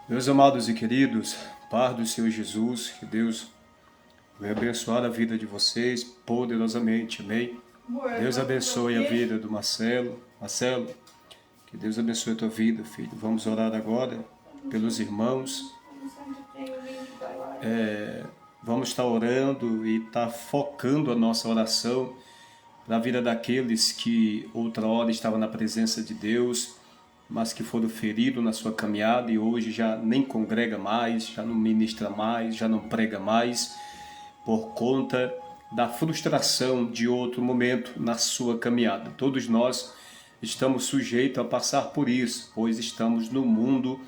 Meus amados e queridos, paz do Senhor Jesus, que Deus venha abençoar a vida de vocês poderosamente, amém? Deus abençoe a vida do Marcelo, que Deus abençoe a tua vida, filho. Vamos orar agora pelos irmãos. Vamos estar orando e estar focando a nossa oração na vida daqueles que outra hora estavam na presença de Deus, mas que foram feridos na sua caminhada e hoje já nem congrega mais, já não ministra mais, já não prega mais, por conta da frustração de outro momento na sua caminhada. Todos nós estamos sujeitos a passar por isso, pois estamos no mundo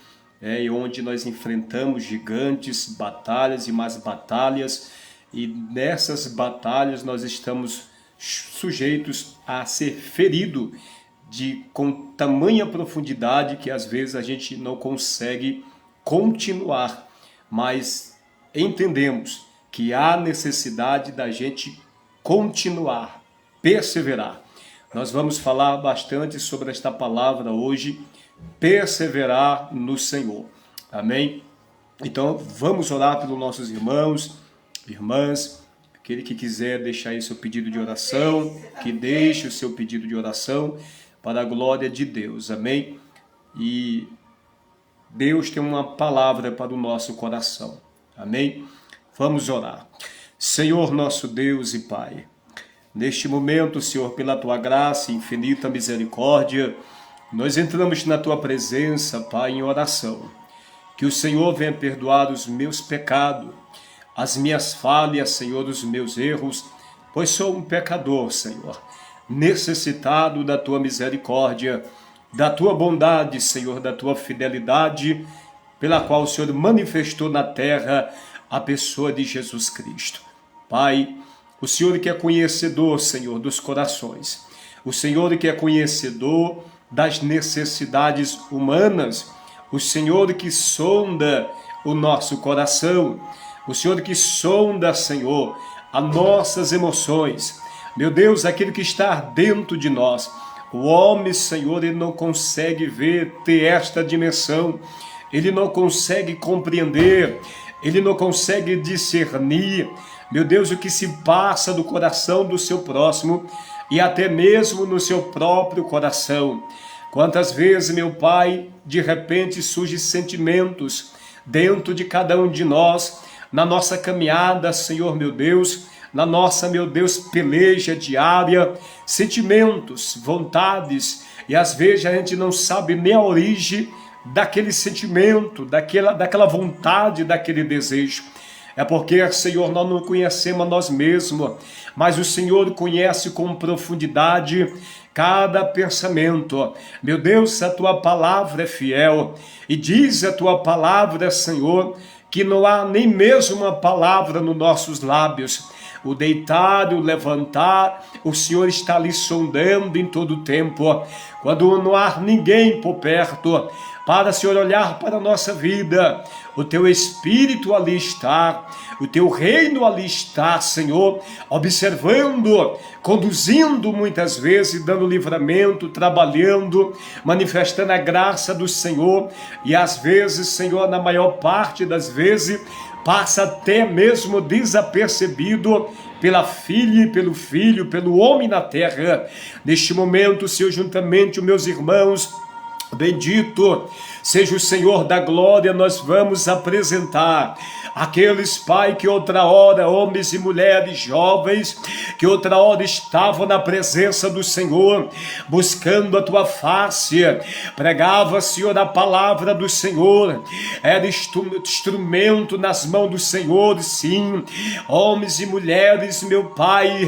onde nós enfrentamos gigantes, batalhas e mais batalhas, e nessas batalhas nós estamos sujeitos a ser feridos com tamanha profundidade que às vezes a gente não consegue continuar, mas entendemos que há necessidade da gente continuar, perseverar. Nós vamos falar bastante sobre esta palavra hoje, perseverar no Senhor, amém? Então vamos orar pelos nossos irmãos, irmãs. Aquele que quiser deixar aí seu pedido de oração, que deixe o seu pedido de oração para a glória de Deus, amém? E Deus tem uma palavra para o nosso coração, amém? Vamos orar. Senhor nosso Deus e Pai, neste momento, Senhor, pela Tua graça e infinita misericórdia, nós entramos na Tua presença, Pai, em oração. Que o Senhor venha perdoar os meus pecados, as minhas falhas, Senhor, os meus erros, pois sou um pecador, Senhor, necessitado da Tua misericórdia, da Tua bondade, Senhor, da Tua fidelidade, pela qual o Senhor manifestou na terra a pessoa de Jesus Cristo. Pai, o Senhor que é conhecedor, Senhor, dos corações, o Senhor que é conhecedor das necessidades humanas, o Senhor que sonda o nosso coração, o Senhor que sonda, Senhor, as nossas emoções. Meu Deus, aquele que está dentro de nós. O homem, Senhor, ele não consegue ver, ter esta dimensão. Ele não consegue compreender. Ele não consegue discernir, meu Deus, o que se passa do coração do seu próximo e até mesmo no seu próprio coração. Quantas vezes, meu Pai, de repente surgem sentimentos dentro de cada um de nós, na nossa caminhada, Senhor, meu Deus, na nossa, meu Deus, peleja diária, sentimentos, vontades, e às vezes a gente não sabe nem a origem daquele sentimento, daquela vontade, daquele desejo. É porque, Senhor, nós não conhecemos a nós mesmos, mas o Senhor conhece com profundidade cada pensamento. Meu Deus, a Tua palavra é fiel, e diz a Tua palavra, Senhor, que não há nem mesmo uma palavra nos nossos lábios. O deitar, o levantar, o Senhor está ali sondando em todo o tempo. Quando não há ninguém por perto, para, Senhor, olhar para a nossa vida, o Teu Espírito ali está, o Teu reino ali está, Senhor, observando, conduzindo muitas vezes, dando livramento, trabalhando, manifestando a graça do Senhor, e às vezes, Senhor, na maior parte das vezes, passa até mesmo desapercebido pela filha e pelo filho, pelo homem na terra. Neste momento, Senhor, juntamente os meus irmãos, bendito seja o Senhor da glória, nós vamos apresentar aqueles, Pai, que outra hora, homens e mulheres jovens, que outra hora estavam na presença do Senhor, buscando a Tua face, pregava, Senhor, a palavra do Senhor, era instrumento nas mãos do Senhor, sim, homens e mulheres, meu Pai,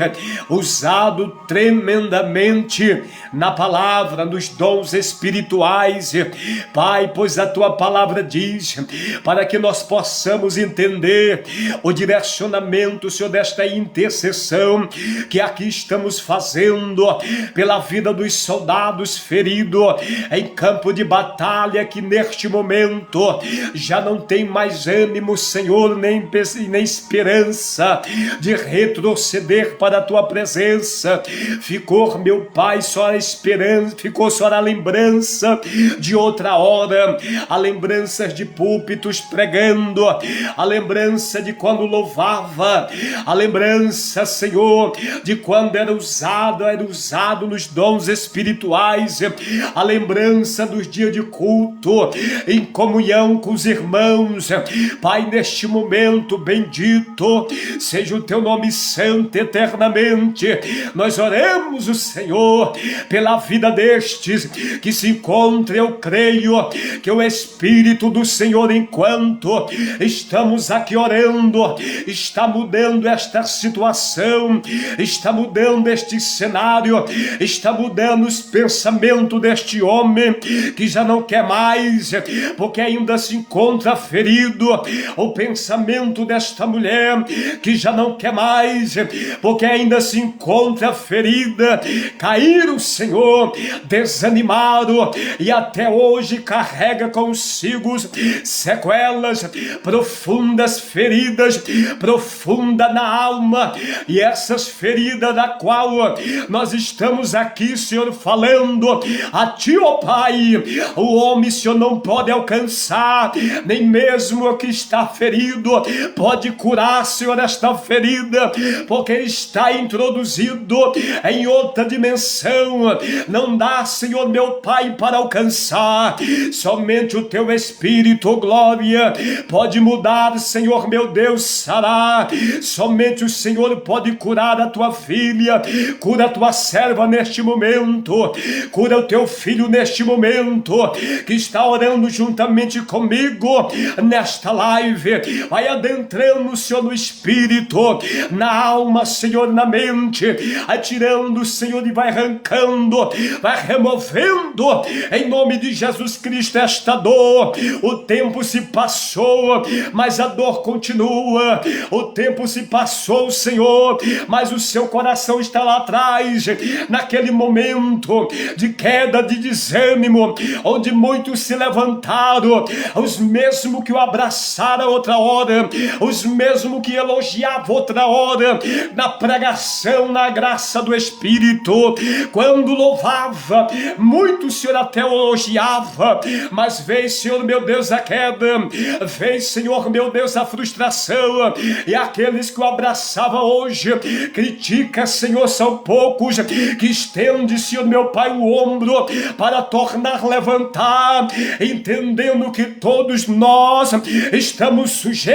usado tremendamente na palavra, nos dons espirituais, Pai, pois a Tua palavra diz, para que nós possamos entender o direcionamento, Senhor, desta intercessão que aqui estamos fazendo pela vida dos soldados feridos em campo de batalha, que neste momento já não tem mais ânimo, Senhor, nem esperança de retroceder para a Tua presença. Ficou, meu Pai, só a esperança, ficou só a lembrança de outra hora, há lembranças de púlpitos pregando, a lembrança de quando louvava, a lembrança, Senhor, de quando era usado nos dons espirituais, a lembrança dos dias de culto, em comunhão com os irmãos. Pai, neste momento bendito, seja o teu nome santo eternamente. Nós oramos, o Senhor, pela vida destes que se encontram. Eu creio que o Espírito do Senhor, enquanto estamos aqui orando, está mudando esta situação, está mudando este cenário, está mudando os pensamentos deste homem que já não quer mais, porque ainda se encontra ferido, o pensamento desta mulher que já não quer mais, porque ainda se encontra ferida, caíram, Senhor, desanimado, e até hoje carrega consigo sequelas profundas, feridas profundas na alma, e essas feridas da qual nós estamos aqui, Senhor, falando a Ti, ó Pai. O homem, Senhor, não pode alcançar, nem mesmo o que está ferido pode curar, Senhor, esta ferida, porque está introduzido em outra dimensão. Não dá, Senhor meu Pai, para alcançar. Somente o Teu Espírito, glória, pode mudar, Senhor meu Deus, sarar. Somente o Senhor pode curar a Tua filha, cura a Tua serva neste momento, cura o Teu filho neste momento, que está orando juntamente comigo nesta live. Vai adentrando, Senhor, no Espírito, na alma, Senhor, na mente, atirando, Senhor, e vai arrancando, vai removendo, em nome de Jesus Cristo, esta dor. O tempo se passou, mas a dor continua. O tempo se passou, Senhor, mas o seu coração está lá atrás, naquele momento de queda, de desânimo, onde muitos se levantaram, os mesmos que o abraçaram outra hora, os mesmos que elogiavam outra hora, na pregação, na graça do Espírito, quando louvava, muito, Senhor, até elogiava, mas veio, Senhor meu Deus, a queda, veio, Senhor meu Deus, a frustração, e aqueles que o abraçavam hoje, critica, Senhor, são poucos, que estende, Senhor meu Pai, o ombro, para tornar levantar, entendendo que todos nós estamos sujeitos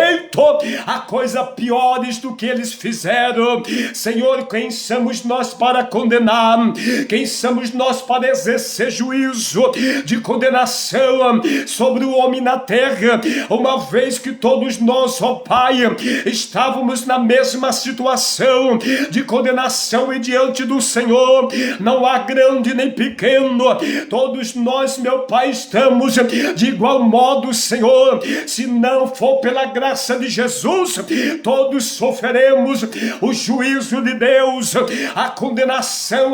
a coisas piores do que eles fizeram. Senhor, quem somos nós para condenar? Quem somos nós para exercer juízo de condenação sobre o homem na terra, uma vez que todos nós, ó Pai, estávamos na mesma situação de condenação, e diante do Senhor não há grande nem pequeno, todos nós, meu Pai, estamos de igual modo, Senhor. Se não for pela graça de Jesus, todos sofreremos o juízo de Deus, a condenação,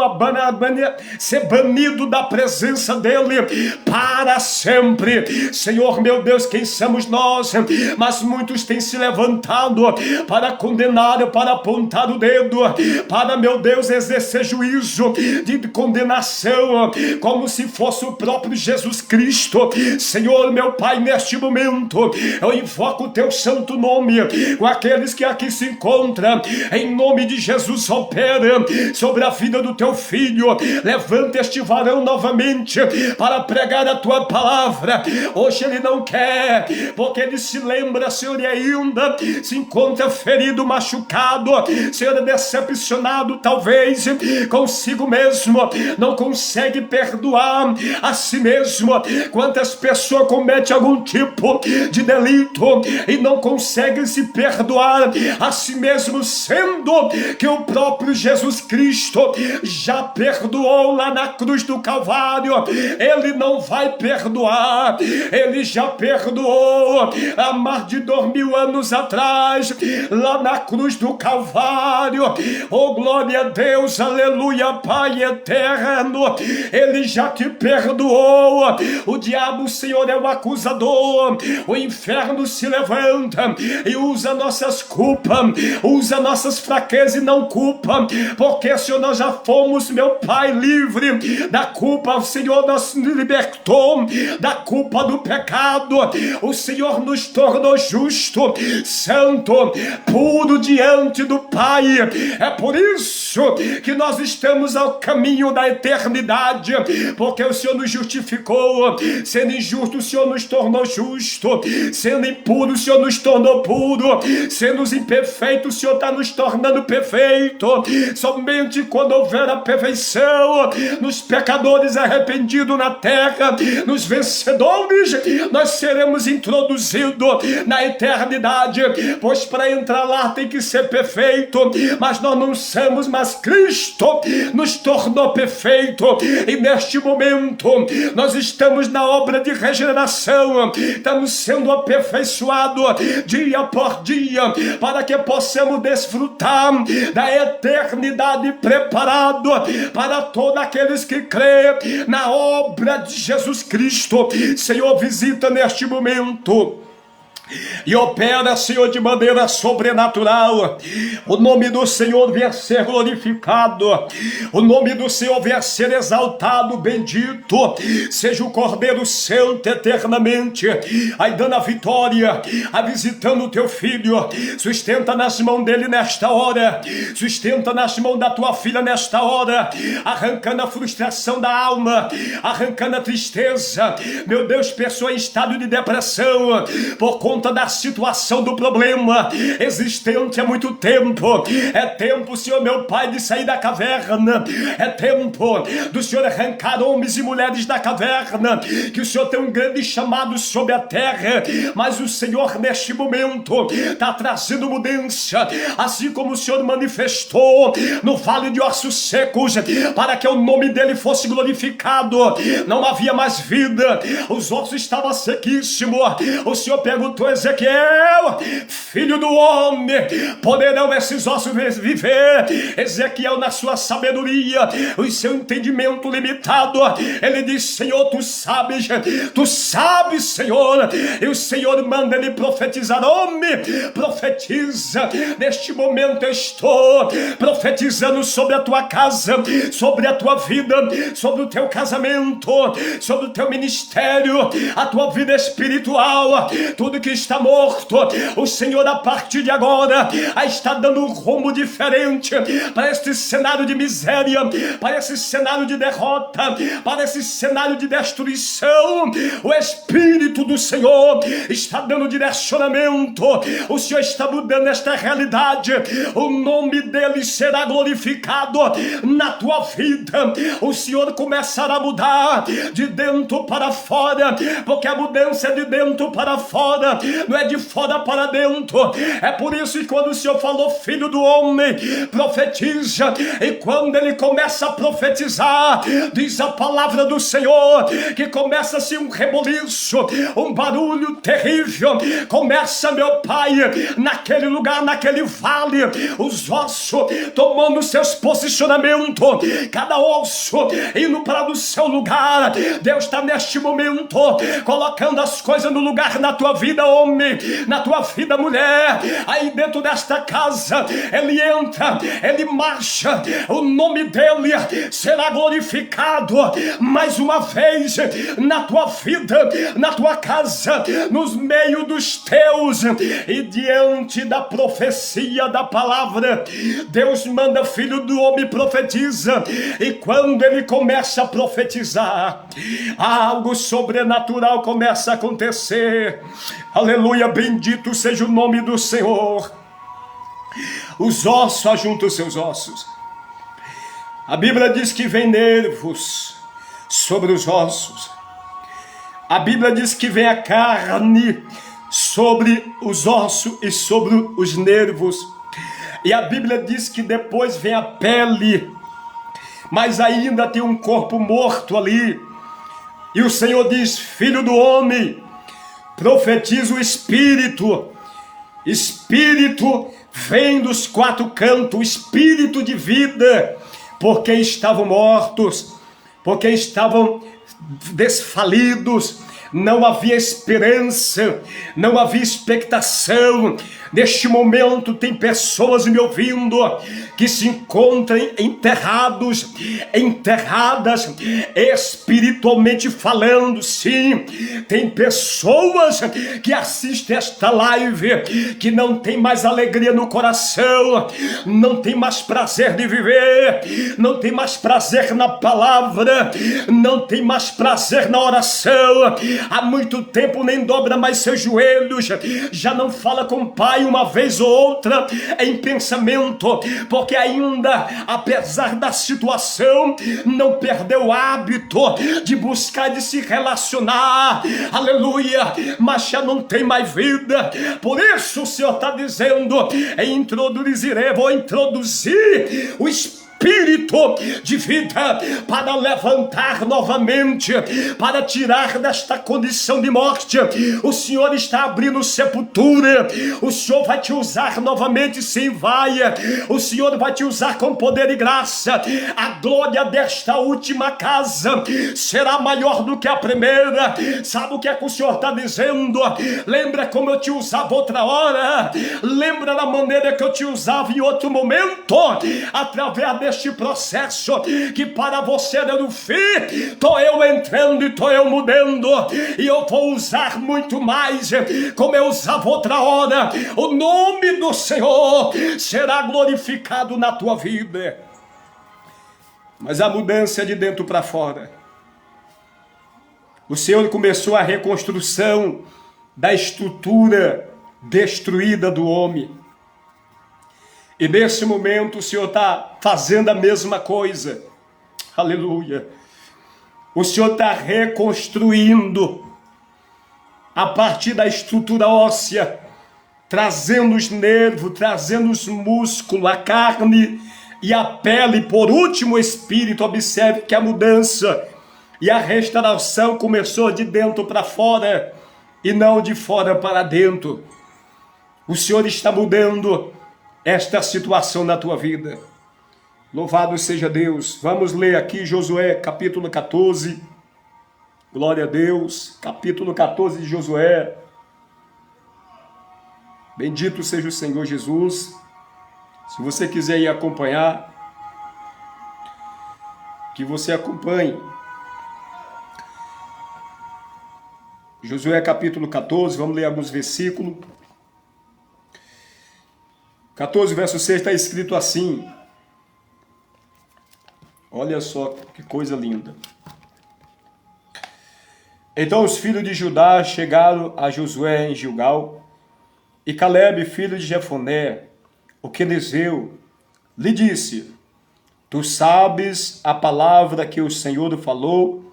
ser banido da presença dele para sempre. Senhor meu Deus, quem somos nós? Mas muitos têm se levantado para condenar, para apontar o dedo, para, meu Deus, exercer juízo de condenação, como se fosse o próprio Jesus Cristo. Senhor meu Pai, neste momento eu invoco o Teu santo nome com aqueles que aqui se encontram, em nome de Jesus. Opera sobre a vida do Teu filho, levanta este varão novamente para pregar a Tua palavra. Hoje ele não quer, porque ele se lembra, Senhor, e ainda se encontra ferido, machucado, Senhor, decepcionado talvez consigo mesmo, não consegue perdoar a si mesmo. Quantas pessoas cometem algum tipo de delito e não conseguem se perdoar a si mesmo, sendo que o próprio Jesus Cristo já perdoou lá na cruz do Calvário. Ele não vai perdoar, ele já perdoou há mais de 2000 anos atrás, lá na cruz do Calvário. Oh, glória a Deus, aleluia, Pai eterno, ele já te perdoou. O diabo, Senhor, é o acusador, o inferno se levanta e usa nossas culpas, usa nossas fraquezas e não culpa, porque, Senhor, nós já fomos, meu Pai, livre da culpa. Senhor, nós nos libertou da culpa do pecado. O Senhor nos tornou justo, santo, puro diante do Pai. É por isso que nós estamos ao caminho da eternidade, porque o Senhor nos justificou. Sendo injusto, o Senhor nos tornou justo. Sendo impuro, o Senhor nos tornou puro. Sendo imperfeitos, o Senhor está nos tornando perfeito. Somente quando houver a perfeição nos pecadores arrependidos na terra, nos vencedores, nós seremos introduzidos na eternidade, pois para entrar lá tem que ser perfeito, mas nós não somos, mas Cristo nos tornou perfeito, e neste momento nós estamos na obra de regeneração, estamos sendo aperfeiçoados dia por dia, para que possamos desfrutar da eternidade preparado para todos aqueles que creem na obra de Jesus Cristo. Senhor, visita neste momento e opera, Senhor, de maneira sobrenatural. O nome do Senhor venha ser glorificado, o nome do Senhor venha ser exaltado, bendito seja o Cordeiro Santo eternamente, aí dando a vitória, a visitando o teu filho. Sustenta nas mãos dele nesta hora, sustenta nas mãos da tua filha nesta hora, arrancando a frustração da alma, arrancando a tristeza, meu Deus, pessoa em estado de depressão por conta da situação do problema existente há muito tempo. É tempo, Senhor meu Pai, de sair da caverna. É tempo do Senhor arrancar homens e mulheres da caverna, que o Senhor tem um grande chamado sobre a terra, mas o Senhor neste momento está trazendo mudança, assim como o Senhor manifestou no vale de ossos secos, para que o nome dele fosse glorificado. Não havia mais vida, os ossos estavam sequíssimos. O Senhor perguntou a Ezequiel: filho do homem, poderão esses ossos viver? Ezequiel, na sua sabedoria, o seu entendimento limitado, ele diz: Senhor, tu sabes, Senhor. E o Senhor manda ele profetizar. Homem, profetiza. Neste momento eu estou profetizando sobre a tua casa, sobre a tua vida, sobre o teu casamento, sobre o teu ministério, a tua vida espiritual, tudo que está morto. O Senhor, a partir de agora, está dando um rumo diferente para este cenário de miséria, para esse cenário de derrota, para esse cenário de destruição. O Espírito do Senhor está dando direcionamento. O Senhor está mudando esta realidade. O nome dele será glorificado na tua vida. O Senhor começará a mudar de dentro para fora, porque a mudança é de dentro para fora, não é de fora para dentro. É por isso que quando o Senhor falou: filho do homem, profetiza, e quando ele começa a profetizar, diz a palavra do Senhor que começa-se um reboliço, um barulho terrível. Começa, meu Pai, naquele lugar, naquele vale, os ossos tomando seus posicionamentos, cada osso indo para o seu lugar. Deus está neste momento colocando as coisas no lugar na tua vida, homem, na tua vida, mulher. Aí dentro desta casa, ele entra, ele marcha, o nome dele será glorificado mais uma vez na tua vida, na tua casa, nos meios dos teus. E diante da profecia da palavra, Deus manda: filho do homem, profetiza. E quando ele começa a profetizar, algo sobrenatural começa a acontecer. Aleluia, bendito seja o nome do Senhor. Os ossos ajuntam seus ossos. A Bíblia diz que vem nervos sobre os ossos. A Bíblia diz que vem a carne sobre os ossos e sobre os nervos. E a Bíblia diz que depois vem a pele, mas ainda tem um corpo morto ali. E o Senhor diz: filho do homem, profetiza o Espírito. Espírito vem dos quatro cantos, o Espírito de vida, porque estavam mortos, porque estavam desfalidos. Não havia esperança, não havia expectação, Neste momento tem pessoas me ouvindo que se encontram enterradas espiritualmente falando. Sim, tem pessoas que assistem esta live que não tem mais alegria no coração, não tem mais prazer de viver, não tem mais prazer na palavra, não tem mais prazer na oração. Há muito tempo nem dobra mais seus joelhos, já não fala com o Pai uma vez ou outra em pensamento, porque ainda, apesar da situação, não perdeu o hábito de buscar, de se relacionar, aleluia, mas já não tem mais vida. Por isso o Senhor está dizendo: vou introduzir o Espírito de vida para levantar novamente, para tirar desta condição de morte. O Senhor está abrindo sepultura. O Senhor vai te usar novamente, sim, vai. O Senhor vai te usar com poder e graça. A glória desta última casa será maior do que a primeira. Sabe o que é que o Senhor está dizendo? Lembra como eu te usava outra hora? Lembra da maneira que eu te usava em outro momento? Através deste processo que para você era o fim, estou eu entrando e estou eu mudando, e eu vou usar muito mais como eu usava outra hora. O nome do Senhor será glorificado na tua vida. Mas a mudança é de dentro para fora. O Senhor começou a reconstrução da estrutura destruída do homem. E nesse momento o Senhor está fazendo a mesma coisa. Aleluia. O Senhor está reconstruindo a partir da estrutura óssea, trazendo os nervos, trazendo os músculos, a carne e a pele, por último o espírito. Observe que a mudança e a restauração começou de dentro para fora e não de fora para dentro. O Senhor está mudando esta situação na tua vida. Louvado seja Deus. Vamos ler aqui Josué capítulo 14. Glória a Deus. Capítulo 14 de Josué. Bendito seja o Senhor Jesus. Se você quiser ir acompanhar, que você acompanhe. Josué capítulo 14, vamos ler alguns versículos. 14, verso 6, está escrito assim. Olha só que coisa linda. Então os filhos de Judá chegaram a Josué em Gilgal, e Calebe, filho de Jefoné, o quenezeu, lhe disse: Tu sabes a palavra que o Senhor falou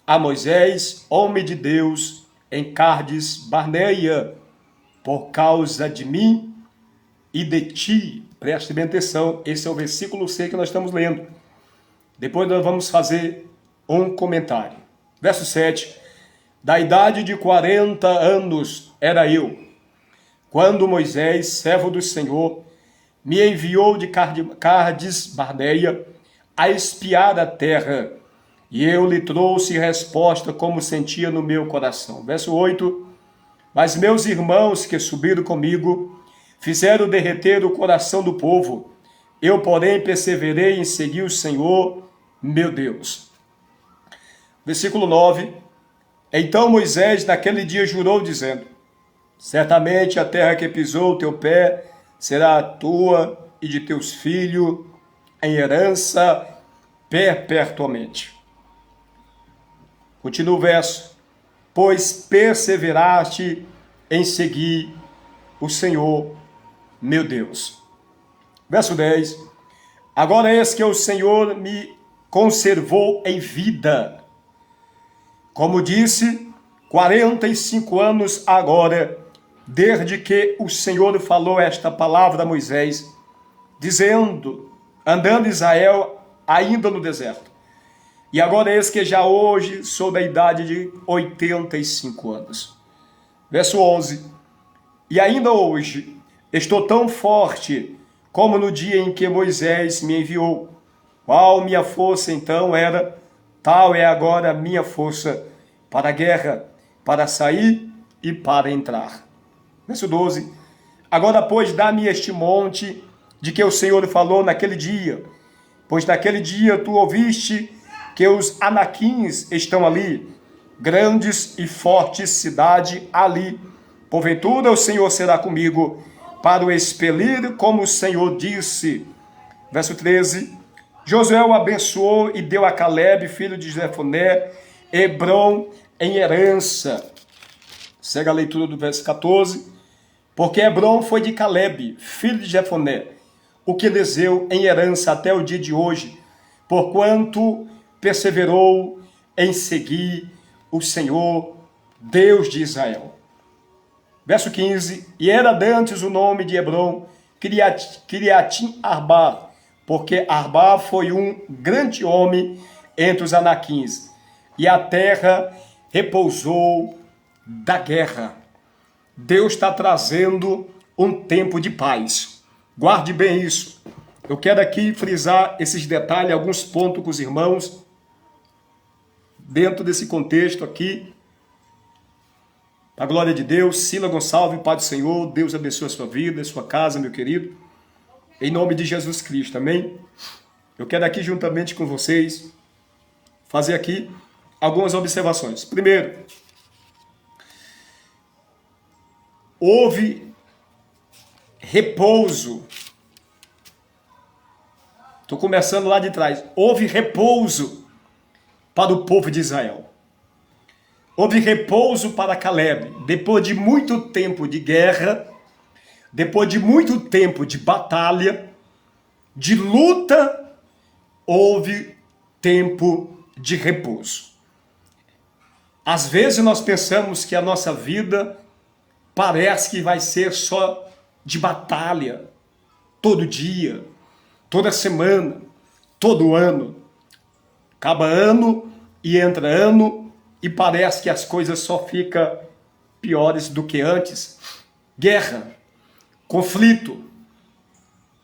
a Moisés, homem de Deus, em Cádiz Barneia, por causa de mim e de ti. Preste bem atenção, esse é o versículo 6 que nós estamos lendo. Depois nós vamos fazer um comentário. Verso 7. Da idade de 40 anos era eu, quando Moisés, servo do Senhor, me enviou de Cádiz Barneia a espiar a terra, e eu lhe trouxe resposta como sentia no meu coração. Verso 8. Mas meus irmãos que subiram comigo fizeram derreter o coração do povo. Eu, porém, perseverei em seguir o Senhor, meu Deus. Versículo 9. Então Moisés naquele dia jurou, dizendo: Certamente a terra que pisou o teu pé será a tua e de teus filhos em herança perpetuamente. Continua o verso. Pois perseveraste em seguir o Senhor, meu Deus. Verso 10. Agora eis que o Senhor me conservou em vida. Como disse, 45 anos agora, desde que o Senhor falou esta palavra a Moisés, dizendo, andando Israel ainda no deserto. E agora eis que já hoje sou da idade de 85 anos. Verso 11. E ainda hoje estou tão forte como no dia em que Moisés me enviou. Qual minha força então era, tal é agora a minha força para a guerra, para sair e para entrar. Verso 12. Agora, pois, dá-me este monte de que o Senhor falou naquele dia, pois naquele dia tu ouviste que os anaquins estão ali, grandes e fortes cidade ali. Porventura o Senhor será comigo para o expelir, como o Senhor disse. Verso 13. Josué o abençoou e deu a Caleb, filho de Jefoné, Hebrom em herança. Segue a leitura do verso 14. Porque Hebrom foi de Caleb, filho de Jefoné, o que lhes deu em herança até o dia de hoje, porquanto perseverou em seguir o Senhor, Deus de Israel. Verso 15. E era dantes o nome de Hebrom, Kiriatim Arba, porque Arba foi um grande homem entre os anaquins, e a terra repousou da guerra. Deus está trazendo um tempo de paz. Guarde bem isso. Eu quero aqui frisar esses detalhes, alguns pontos com os irmãos, dentro desse contexto aqui. A glória de Deus. Sila Gonçalves, Pai do Senhor, Deus abençoe a sua vida, a sua casa, meu querido. Em nome de Jesus Cristo, amém? Eu quero aqui, juntamente com vocês, fazer aqui algumas observações. Primeiro, houve repouso. Estou começando lá de trás. Houve repouso para o povo de Israel. Houve repouso para Caleb. Depois de muito tempo de guerra, depois de muito tempo de batalha, de luta, houve tempo de repouso. Às vezes nós pensamos que a nossa vida parece que vai ser só de batalha, todo dia, toda semana, todo ano. Acaba ano e entra ano e parece que as coisas só ficam piores do que antes. Guerra, conflito,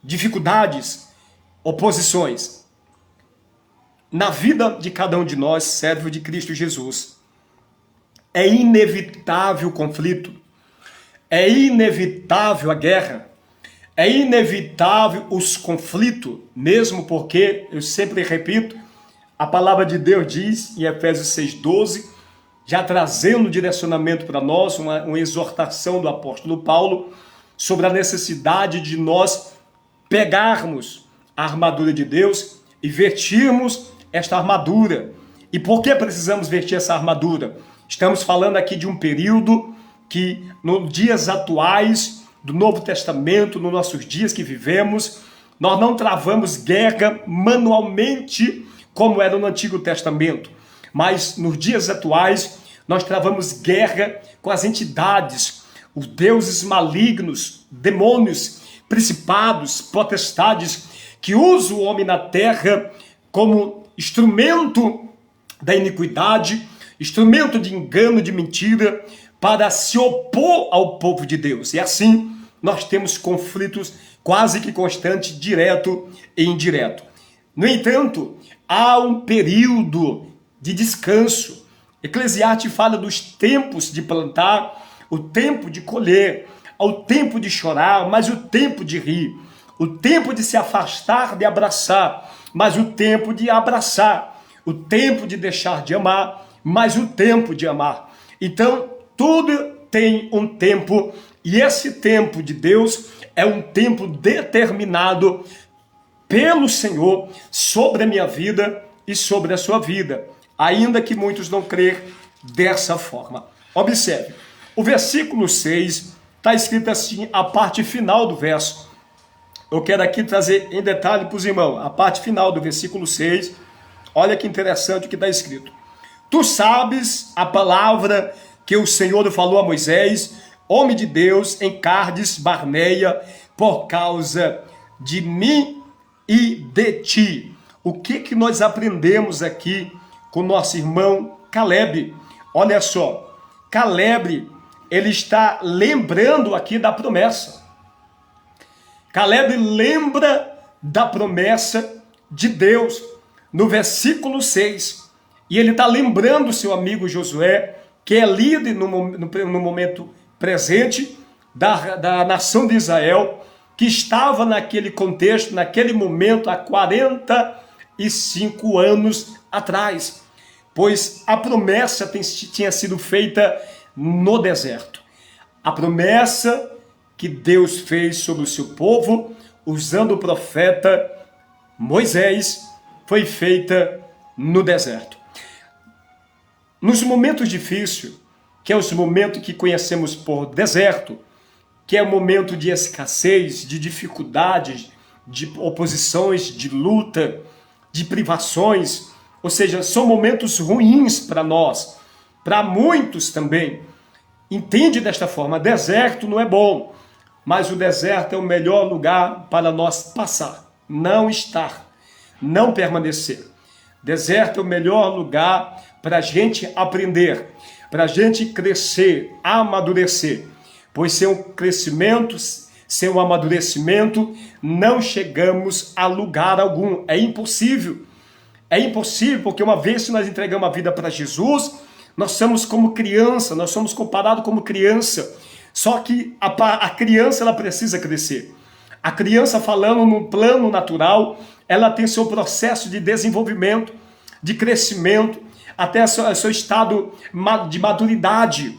dificuldades, oposições. Na vida de cada um de nós, servo de Cristo Jesus, é inevitável o conflito, é inevitável a guerra, é inevitável os conflitos, mesmo porque, eu sempre repito, a palavra de Deus diz em Efésios 6,12, já trazendo direcionamento para nós, uma exortação do apóstolo Paulo, sobre a necessidade de nós pegarmos a armadura de Deus e vestirmos esta armadura. E por que precisamos vestir essa armadura? Estamos falando aqui de um período que, nos dias atuais do Novo Testamento, nos nossos dias que vivemos, nós não travamos guerra manualmente como era no Antigo Testamento, mas nos dias atuais nós travamos guerra com as entidades, os deuses malignos, demônios, principados, potestades, que usam o homem na terra como instrumento da iniquidade, instrumento de engano, de mentira, para se opor ao povo de Deus. E assim nós temos conflitos quase que constantes, direto e indireto. No entanto, há um período de descanso. Eclesiastes fala dos tempos de plantar, o tempo de colher, o tempo de chorar, mas o tempo de rir, o tempo de se afastar, de abraçar, mas o tempo de abraçar, o tempo de deixar de amar, mas o tempo de amar. Então, tudo tem um tempo, e esse tempo de Deus é um tempo determinado pelo Senhor sobre a minha vida e sobre a sua vida, ainda que muitos não creiam dessa forma. Observe, o versículo 6 está escrito assim, a parte final do verso. Eu quero aqui trazer em detalhe para os irmãos, a parte final do versículo 6, olha que interessante o que está escrito. Tu sabes a palavra que o Senhor falou a Moisés, homem de Deus, em Cádiz Barneia, por causa de mim e de ti. O que nós aprendemos aqui com nosso irmão Caleb? Olha só, Caleb, ele está lembrando aqui da promessa. Caleb lembra da promessa de Deus no versículo 6. E ele está lembrando seu amigo Josué, que é líder no momento presente, da nação de Israel, que estava naquele contexto, naquele momento, há 45 anos atrás, pois a promessa tinha sido feita no deserto. A promessa que Deus fez sobre o seu povo, usando o profeta Moisés, foi feita no deserto. Nos momentos difíceis, que é os momentos que conhecemos por deserto, que é o momento de escassez, de dificuldades, de oposições, de luta, de privações, ou seja, são momentos ruins para nós, para muitos também. Entende desta forma, deserto não é bom, mas o deserto é o melhor lugar para nós passar, não estar, não permanecer. Deserto é o melhor lugar para a gente aprender, para a gente crescer, amadurecer, pois sem um crescimento, sem um amadurecimento, não chegamos a lugar algum. É impossível. É impossível, porque uma vez que nós entregamos a vida para Jesus, nós somos como criança, nós somos comparados como criança. Só que a criança, ela precisa crescer. A criança, falando no plano natural, ela tem seu processo de desenvolvimento, de crescimento, até seu estado de maturidade,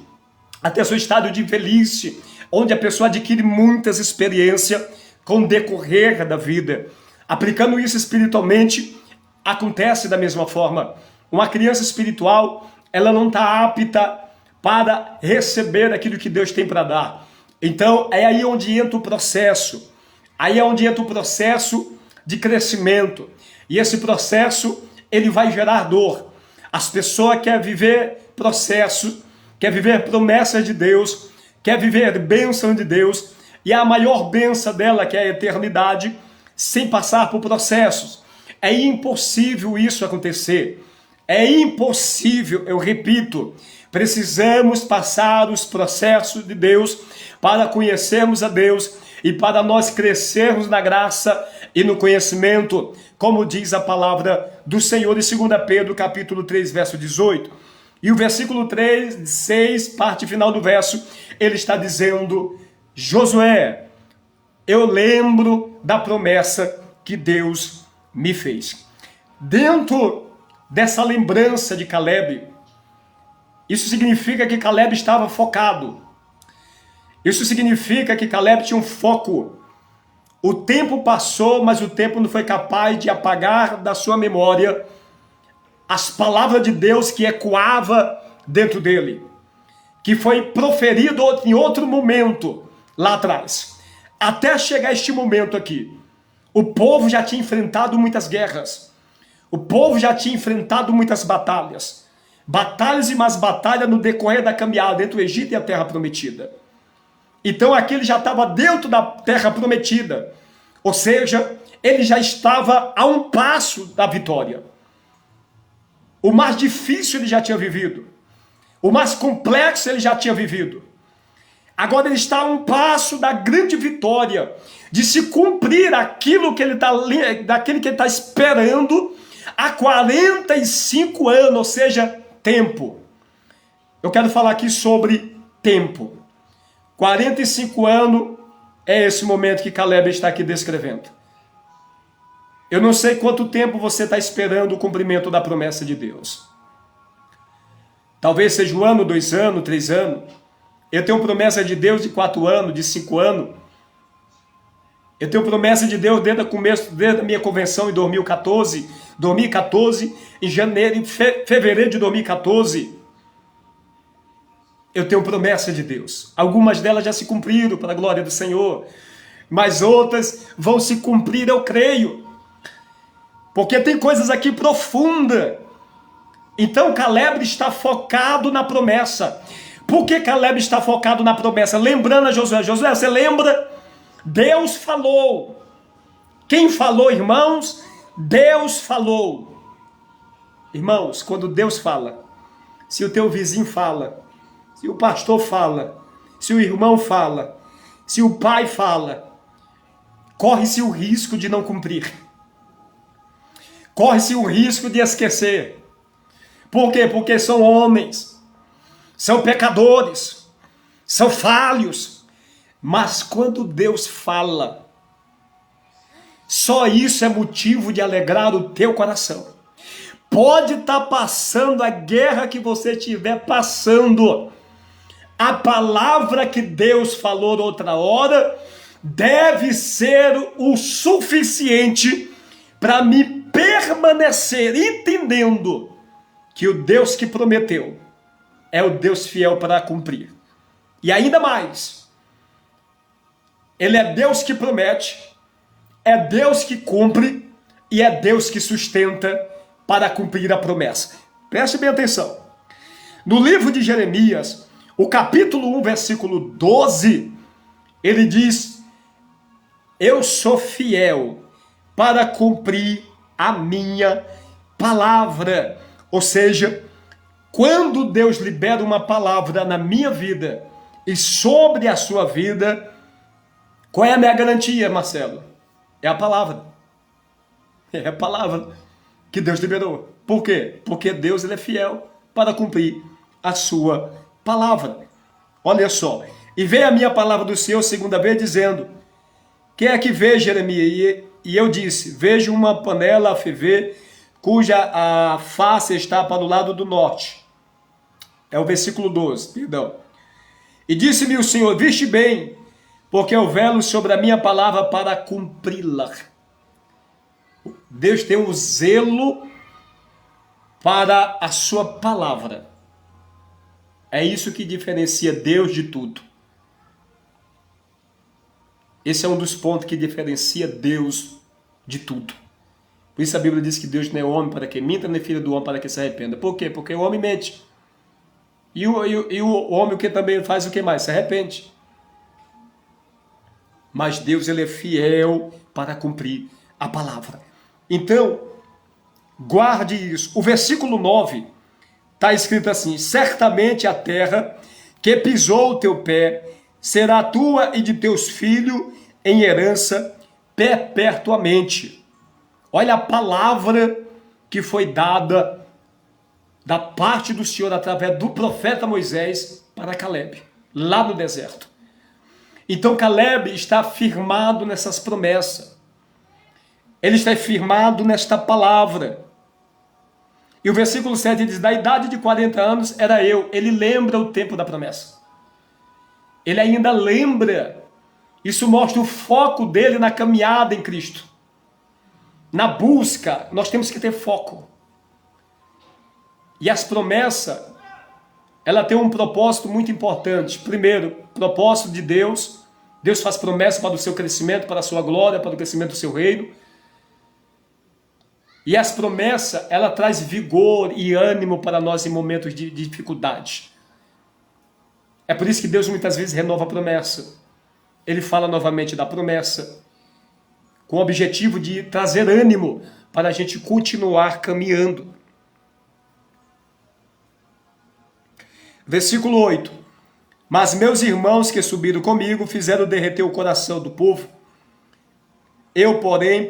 até seu estado de velhice, onde a pessoa adquire muitas experiências com o decorrer da vida. Aplicando isso espiritualmente, acontece da mesma forma. Uma criança espiritual, ela não está apta para receber aquilo que Deus tem para dar. Então, é aí onde entra o processo. Aí é onde entra o processo de crescimento. E esse processo, ele vai gerar dor. As pessoas querem viver processo, querem viver promessas de Deus, querem viver bênção de Deus, e a maior bênção dela, que é a eternidade, sem passar por processos. É impossível isso acontecer. É impossível, eu repito. Precisamos passar os processos de Deus para conhecermos a Deus e para nós crescermos na graça e no conhecimento, como diz a palavra do Senhor em 2 Pedro, capítulo 3, verso 18. E o versículo 3, 6, parte final do verso, ele está dizendo: Josué, eu lembro da promessa que Deus me fez. Dentro dessa lembrança de Caleb, isso significa que Caleb estava focado. Isso significa que Caleb tinha um foco. O tempo passou, mas o tempo não foi capaz de apagar da sua memória as palavras de Deus que ecoava dentro dele, que foi proferido em outro momento lá atrás. Até chegar este momento aqui, o povo já tinha enfrentado muitas guerras. O povo já tinha enfrentado muitas batalhas. Batalhas e mais batalhas no decorrer da caminhada entre o Egito e a Terra Prometida. Então aqui ele já estava dentro da Terra Prometida. Ou seja, ele já estava a um passo da vitória. O mais difícil ele já tinha vivido. O mais complexo ele já tinha vivido. Agora ele está a um passo da grande vitória, de se cumprir aquilo que ele está esperando há 45 anos, ou seja, tempo. Eu quero falar aqui sobre tempo. 45 anos é esse momento que Caleb está aqui descrevendo. Eu não sei quanto tempo você está esperando o cumprimento da promessa de Deus. Talvez seja 1 ano, 2 anos, 3 anos. Eu tenho promessa de Deus de 4 anos, de 5 anos. Eu tenho promessa de Deus desde o começo, desde a minha convenção em 2014, em janeiro, em fevereiro de 2014. Eu tenho promessa de Deus. Algumas delas já se cumpriram, para a glória do Senhor. Mas outras vão se cumprir, eu creio. Porque tem coisas aqui profundas. Então Caleb está focado na promessa. Por que Caleb está focado na promessa? Lembrando a Josué. Josué, você lembra? Deus falou. Quem falou, irmãos? Deus falou. Irmãos, quando Deus fala, se o teu vizinho fala, se o pastor fala, se o irmão fala, se o pai fala, corre-se o risco de não cumprir. Corre-se o risco de esquecer. Por quê? Porque são homens, são pecadores, são falhos. Mas quando Deus fala, só isso é motivo de alegrar o teu coração. Pode estar passando a guerra que você estiver passando. A palavra que Deus falou outra hora deve ser o suficiente para me permanecer entendendo que o Deus que prometeu é o Deus fiel para cumprir. E ainda mais, Ele é Deus que promete, é Deus que cumpre e é Deus que sustenta para cumprir a promessa. Preste bem atenção. No livro de Jeremias, o capítulo 1, versículo 12, ele diz: eu sou fiel para cumprir a minha palavra. Ou seja, quando Deus libera uma palavra na minha vida e sobre a sua vida, qual é a minha garantia, Marcelo? É a palavra. É a palavra que Deus liberou. Por quê? Porque Deus ele é fiel para cumprir a sua palavra. Olha só. E veio a minha palavra do Senhor segunda vez dizendo: quem é que vê, Jeremias? E eu disse: vejo uma panela a ferver, cuja a face está para o lado do norte. É o versículo 12, perdão. E disse-me o Senhor: viste bem, porque eu velo sobre a minha palavra para cumpri-la. Deus tem um zelo para a sua palavra. É isso que diferencia Deus de tudo. Esse é um dos pontos que diferencia Deus de tudo. Por isso a Bíblia diz que Deus não é homem para que minta, nem filho do homem para que se arrependa. Por quê? Porque o homem mente. E o homem o que também faz o que mais? Se arrepende. Mas Deus ele é fiel para cumprir a palavra. Então, guarde isso. O versículo 9 está escrito assim: certamente a terra que pisou o teu pé será tua e de teus filhos em herança perpetuamente. Olha a palavra que foi dada da parte do Senhor através do profeta Moisés para Caleb, lá no deserto. Então Caleb está firmado nessas promessas. Ele está firmado nesta palavra. E o versículo 7 diz: da idade de 40 anos era eu. Ele lembra o tempo da promessa. Ele ainda lembra. Isso mostra o foco dele na caminhada em Cristo. Na busca, nós temos que ter foco. E as promessas, ela tem um propósito muito importante. Primeiro, propósito de Deus. Deus faz promessa para o seu crescimento, para a sua glória, para o crescimento do seu reino. E as promessas, ela traz vigor e ânimo para nós em momentos de dificuldade. É por isso que Deus muitas vezes renova a promessa. Ele fala novamente da promessa, com o objetivo de trazer ânimo para a gente continuar caminhando. Versículo 8. Mas meus irmãos que subiram comigo fizeram derreter o coração do povo. Eu, porém,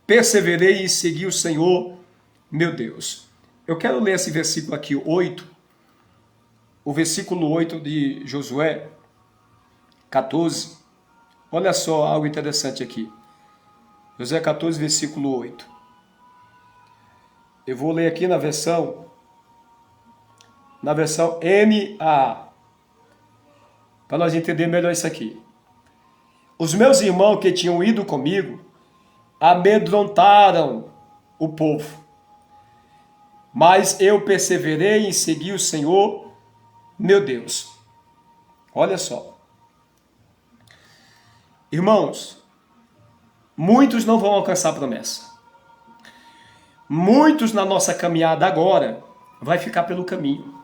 perseverei em seguir o Senhor, meu Deus. Eu quero ler esse versículo aqui, 8. O versículo 8 de Josué 14. Olha só algo interessante aqui. Josué 14, versículo 8. Eu vou ler aqui na versão NAA, para nós entender melhor isso aqui. Os meus irmãos que tinham ido comigo amedrontaram o povo, mas eu perseverei em seguir o Senhor, meu Deus. Olha só. Irmãos, muitos não vão alcançar a promessa. Muitos na nossa caminhada agora vai ficar pelo caminho.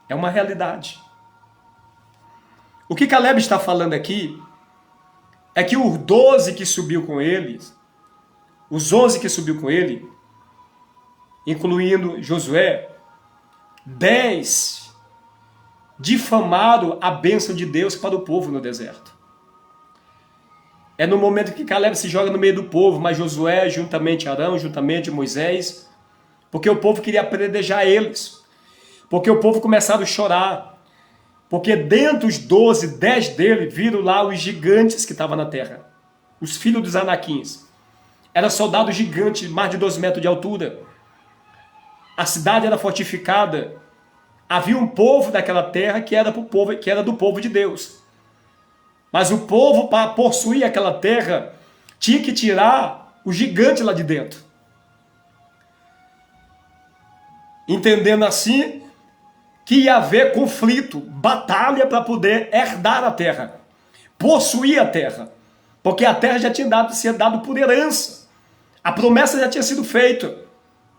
É uma realidade. O que Caleb está falando aqui é que os 12 que subiu com ele, os 11 que subiu com ele, incluindo Josué, 10 difamaram a bênção de Deus para o povo no deserto. É no momento que Caleb se joga no meio do povo, mas Josué, juntamente Arão, juntamente Moisés, porque o povo queria apedrejar eles, porque o povo começaram a chorar, Porque dentre os 12, 10 dele viram lá os gigantes que estavam na terra. Os filhos dos Anaquins. Era soldado gigante, mais de 12 metros de altura. A cidade era fortificada. Havia um povo daquela terra que era do povo de Deus. Mas o povo, para possuir aquela terra, tinha que tirar o gigante lá de dentro. Entendendo assim que ia haver conflito, batalha para poder herdar a terra, possuir a terra. Porque a terra já tinha sido dada por herança. A promessa já tinha sido feita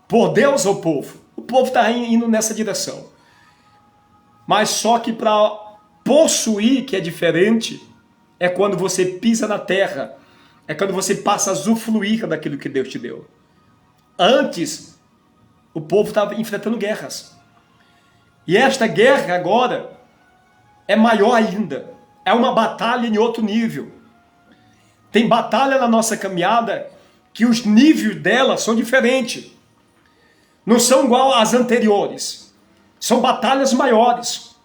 por Deus ao povo. O povo está indo nessa direção. Mas só que para possuir, que é diferente, é quando você pisa na terra. É quando você passa a usufruir daquilo que Deus te deu. Antes, o povo estava enfrentando guerras. E esta guerra agora é maior ainda. É uma batalha em outro nível. Tem batalha na nossa caminhada que os níveis dela são diferentes. Não são igual às anteriores. São batalhas maiores.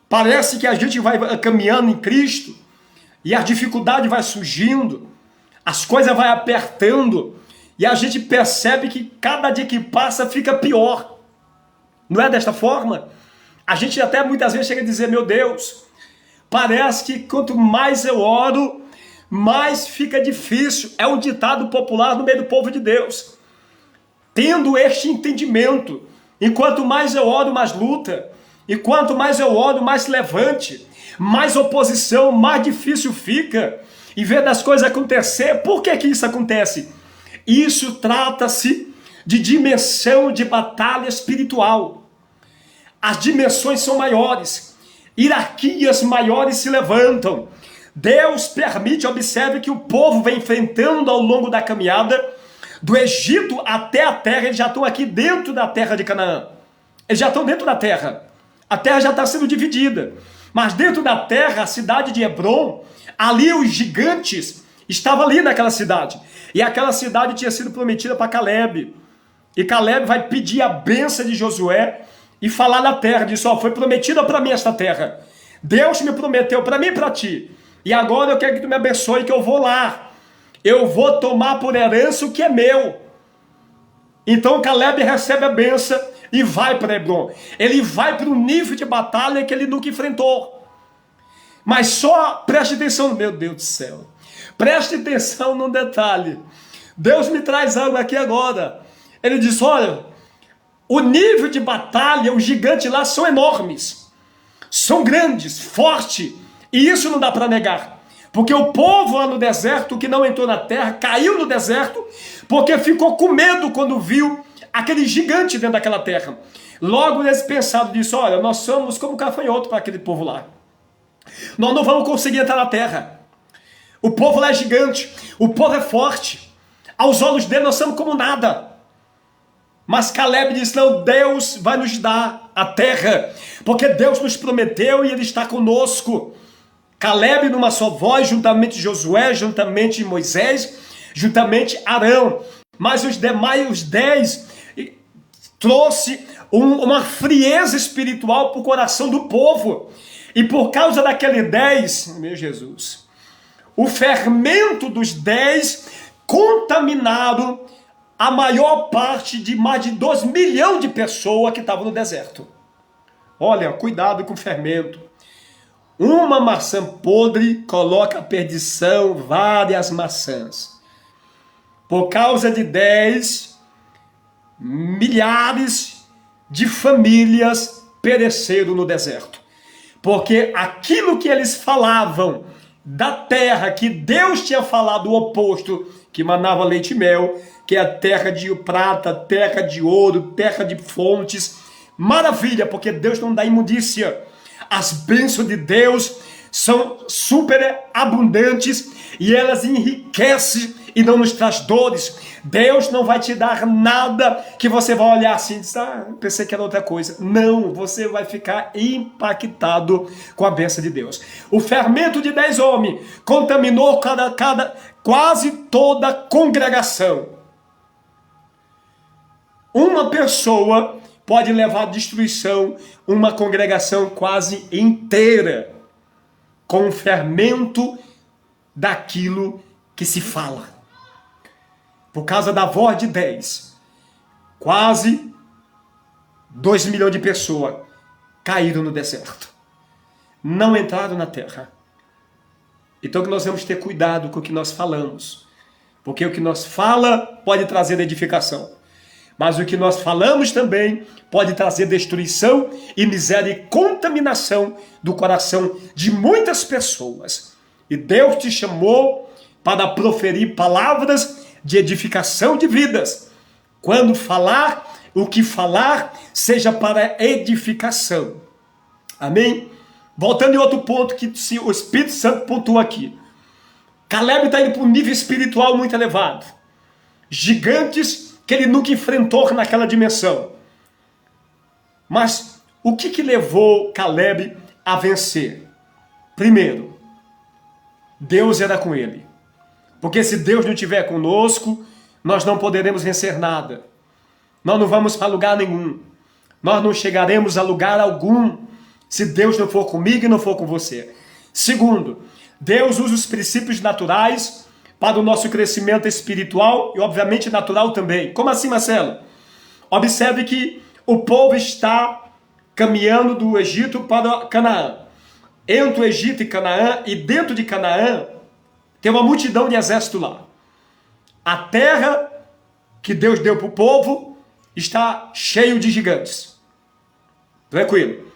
Parece que a gente vai caminhando em Cristo e a dificuldade vai surgindo, as coisas vai apertando e a gente percebe que cada dia que passa fica pior. Não é desta forma? A gente até muitas vezes chega a dizer, meu Deus, parece que quanto mais eu oro, mais fica difícil. É um ditado popular no meio do povo de Deus. Tendo este entendimento, enquanto mais eu oro, mais luta. E quanto mais eu oro, mais levante, mais oposição, mais difícil fica. E ver das coisas acontecer. Por que que isso acontece? Isso trata-se de dimensão de batalha espiritual. As dimensões são maiores. Hierarquias maiores se levantam. Deus permite, observe que o povo vem enfrentando ao longo da caminhada, do Egito até a terra, eles já estão aqui dentro da terra de Canaã. Eles já estão dentro da terra. A terra já está sendo dividida. Mas dentro da terra, a cidade de Hebrom, ali os gigantes estavam ali naquela cidade. E aquela cidade tinha sido prometida para Caleb. E Caleb vai pedir a bênção de Josué e falar na terra. Diz, ó, foi prometida para mim esta terra. Deus me prometeu para mim e para ti. E agora eu quero que tu me abençoe, que eu vou lá. Eu vou tomar por herança o que é meu. Então Caleb recebe a bênção e vai para Hebrom. Ele vai para um nível de batalha que ele nunca enfrentou. Mas só preste atenção, meu Deus do céu. Preste atenção num detalhe. Deus me traz algo aqui agora. Ele diz, olha, o nível de batalha, os gigantes lá são enormes. São grandes, fortes. E isso não dá para negar. Porque o povo lá no deserto, que não entrou na terra, caiu no deserto, porque ficou com medo quando viu aquele gigante dentro daquela terra. Logo eles pensaram disso, olha, nós somos como gafanhoto para aquele povo lá. Nós não vamos conseguir entrar na terra. O povo lá é gigante, o povo é forte. Aos olhos dele nós somos como nada. Mas Caleb disse, não, Deus vai nos dar a terra, porque Deus nos prometeu e Ele está conosco. Caleb numa só voz, juntamente Josué, juntamente Moisés, juntamente Arão. Mas os demais, os 10, trouxe uma frieza espiritual para o coração do povo. E por causa daquele 10, meu Jesus, o fermento dos 10 contaminaram a maior parte de mais de 2 milhões de pessoas que estavam no deserto. Olha, cuidado com o fermento. Uma maçã podre coloca a perdição várias maçãs. Por causa de 10, milhares de famílias pereceram no deserto. Porque aquilo que eles falavam da terra, que Deus tinha falado o oposto, que manava leite e mel, que é a terra de prata, terra de ouro, terra de fontes. Maravilha, porque Deus não dá imundícia. As bênçãos de Deus são super abundantes e elas enriquecem e não nos traz dores. Deus não vai te dar nada que você vai olhar assim e dizer, ah, pensei que era outra coisa. Não, você vai ficar impactado com a bênção de Deus. O fermento de 10 homens contaminou quase toda a congregação. Uma pessoa pode levar à destruição uma congregação quase inteira, com o fermento daquilo que se fala. Por causa da voz de 10, quase 2 milhões de pessoas caíram no deserto. Não entraram na terra. Então que nós vamos ter cuidado com o que nós falamos. Porque o que nós fala pode trazer edificação. Mas o que nós falamos também pode trazer destruição e miséria e contaminação do coração de muitas pessoas. E Deus te chamou para proferir palavras de edificação de vidas. Quando falar, o que falar seja para edificação. Amém? Voltando em outro ponto que o Espírito Santo pontua aqui. Caleb está indo para um nível espiritual muito elevado. Gigantes que ele nunca enfrentou naquela dimensão. Mas o que levou Caleb a vencer? Primeiro, Deus era com ele. Porque se Deus não estiver conosco, nós não poderemos vencer nada. Nós não vamos para lugar nenhum. Nós não chegaremos a lugar algum se Deus não for comigo e não for com você. Segundo, Deus usa os princípios naturais para o nosso crescimento espiritual e obviamente natural também. Como assim, Marcelo? Observe que o povo está caminhando do Egito para Canaã. Entre o Egito e Canaã, e dentro de Canaã, tem uma multidão de exército lá. A terra que Deus deu para o povo está cheio de gigantes. Tranquilo.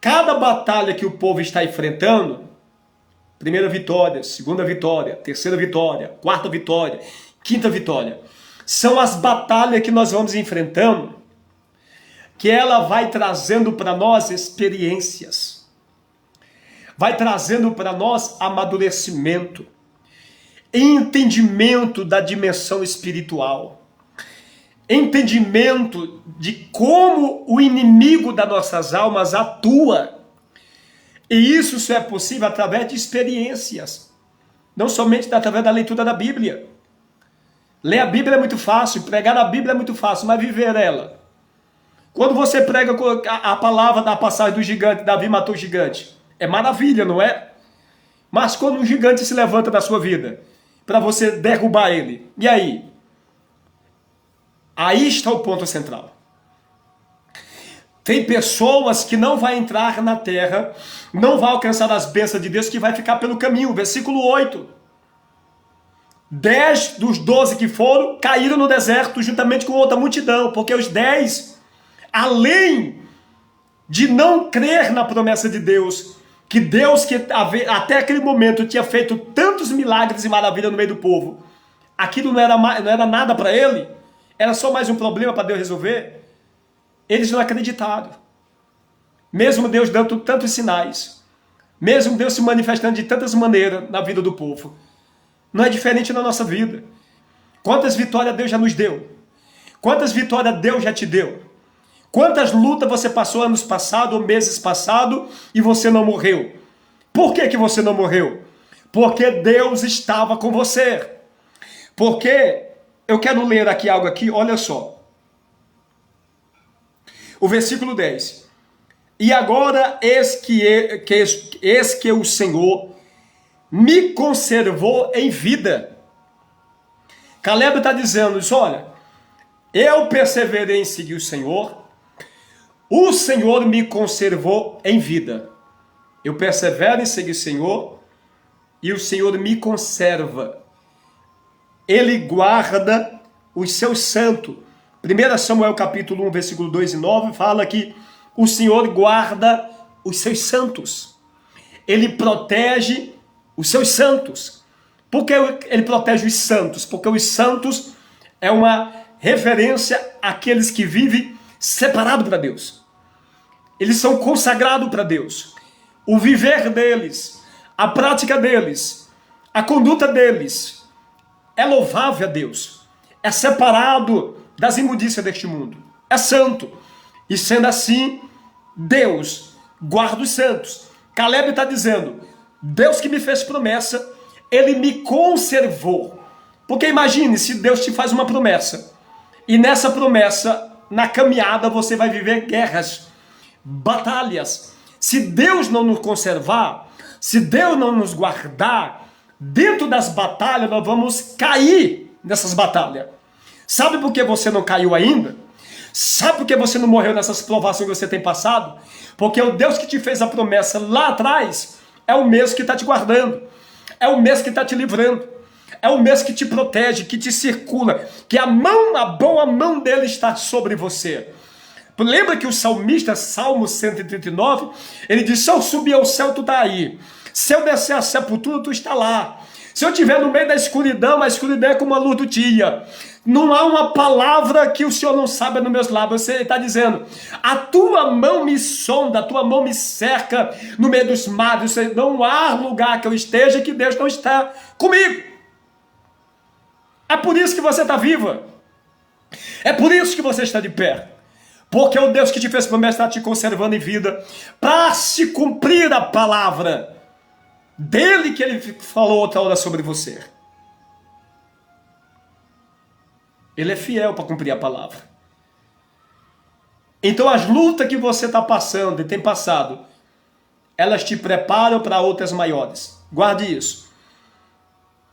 Cada batalha que o povo está enfrentando, primeira vitória, segunda vitória, terceira vitória, quarta vitória, quinta vitória, são as batalhas que nós vamos enfrentando, que ela vai trazendo para nós experiências, vai trazendo para nós amadurecimento, entendimento da dimensão espiritual, entendimento de como o inimigo das nossas almas atua. E isso só é possível através de experiências, não somente através da leitura da Bíblia. Ler a Bíblia é muito fácil, pregar a Bíblia é muito fácil, mas viver ela. Quando você prega a palavra da passagem do gigante, Davi matou o gigante, é maravilha, não é? Mas quando um gigante se levanta na sua vida, para você derrubar ele, e aí? Aí está o ponto central. Tem pessoas que não vão entrar na terra, não vão alcançar as bênçãos de Deus, que vai ficar pelo caminho. Versículo 8. 10 dos 12 que foram, caíram no deserto juntamente com outra multidão, porque os 10, além de não crer na promessa de Deus, que Deus que até aquele momento tinha feito tantos milagres e maravilhas no meio do povo, aquilo não era nada para ele, era só mais um problema para Deus resolver. Eles não acreditaram. Mesmo Deus dando tantos sinais, mesmo Deus se manifestando de tantas maneiras na vida do povo, não é diferente na nossa vida. Quantas vitórias Deus já nos deu? Quantas vitórias Deus já te deu? Quantas lutas você passou anos passados ou meses passados e você não morreu? Por que você não morreu? Porque Deus estava com você. Porque eu quero ler aqui algo aqui, olha só. O versículo 10. E agora eis que o Senhor me conservou em vida. Caleb está dizendo isso, olha, eu perseverei em seguir o Senhor me conservou em vida. Eu persevero em seguir o Senhor e o Senhor me conserva. Ele guarda os seus santos. 1 Samuel capítulo 1, versículo 2 e 9, fala que o Senhor guarda os seus santos. Ele protege os seus santos. Por que ele protege os santos? Porque os santos é uma referência àqueles que vivem separados para Deus. Eles são consagrados para Deus. O viver deles, a prática deles, a conduta deles é louvável a Deus. É separado das imundícias deste mundo. É santo. E sendo assim, Deus guarda os santos. Caleb está dizendo, Deus que me fez promessa, Ele me conservou. Porque imagine se Deus te faz uma promessa, e nessa promessa na caminhada você vai viver guerras, batalhas. Se Deus não nos conservar, se Deus não nos guardar, dentro das batalhas nós vamos cair nessas batalhas. Sabe por que você não caiu ainda? Sabe por que você não morreu nessas provações que você tem passado? Porque o Deus que te fez a promessa lá atrás é o mesmo que está te guardando, é o mesmo que está te livrando, é o mesmo que te protege, que te circula, que a boa mão dele está sobre você. Lembra que o salmista, Salmo 139, ele diz: se eu subir ao céu, tu está aí. Se eu descer à sepultura, tu está lá. Se eu estiver no meio da escuridão, a escuridão é como a luz do dia. Não há uma palavra que o Senhor não saiba nos meus lábios. Você está dizendo: a tua mão me sonda, a tua mão me cerca no meio dos mares. Não há lugar que eu esteja que Deus não está comigo. É por isso que você está viva. É por isso que você está de pé. Porque o Deus que te fez promessa está te conservando em vida para se cumprir a palavra dele que ele falou outra hora sobre você. Ele é fiel para cumprir a palavra. Então as lutas que você está passando e tem passado, elas te preparam para outras maiores. Guarde isso.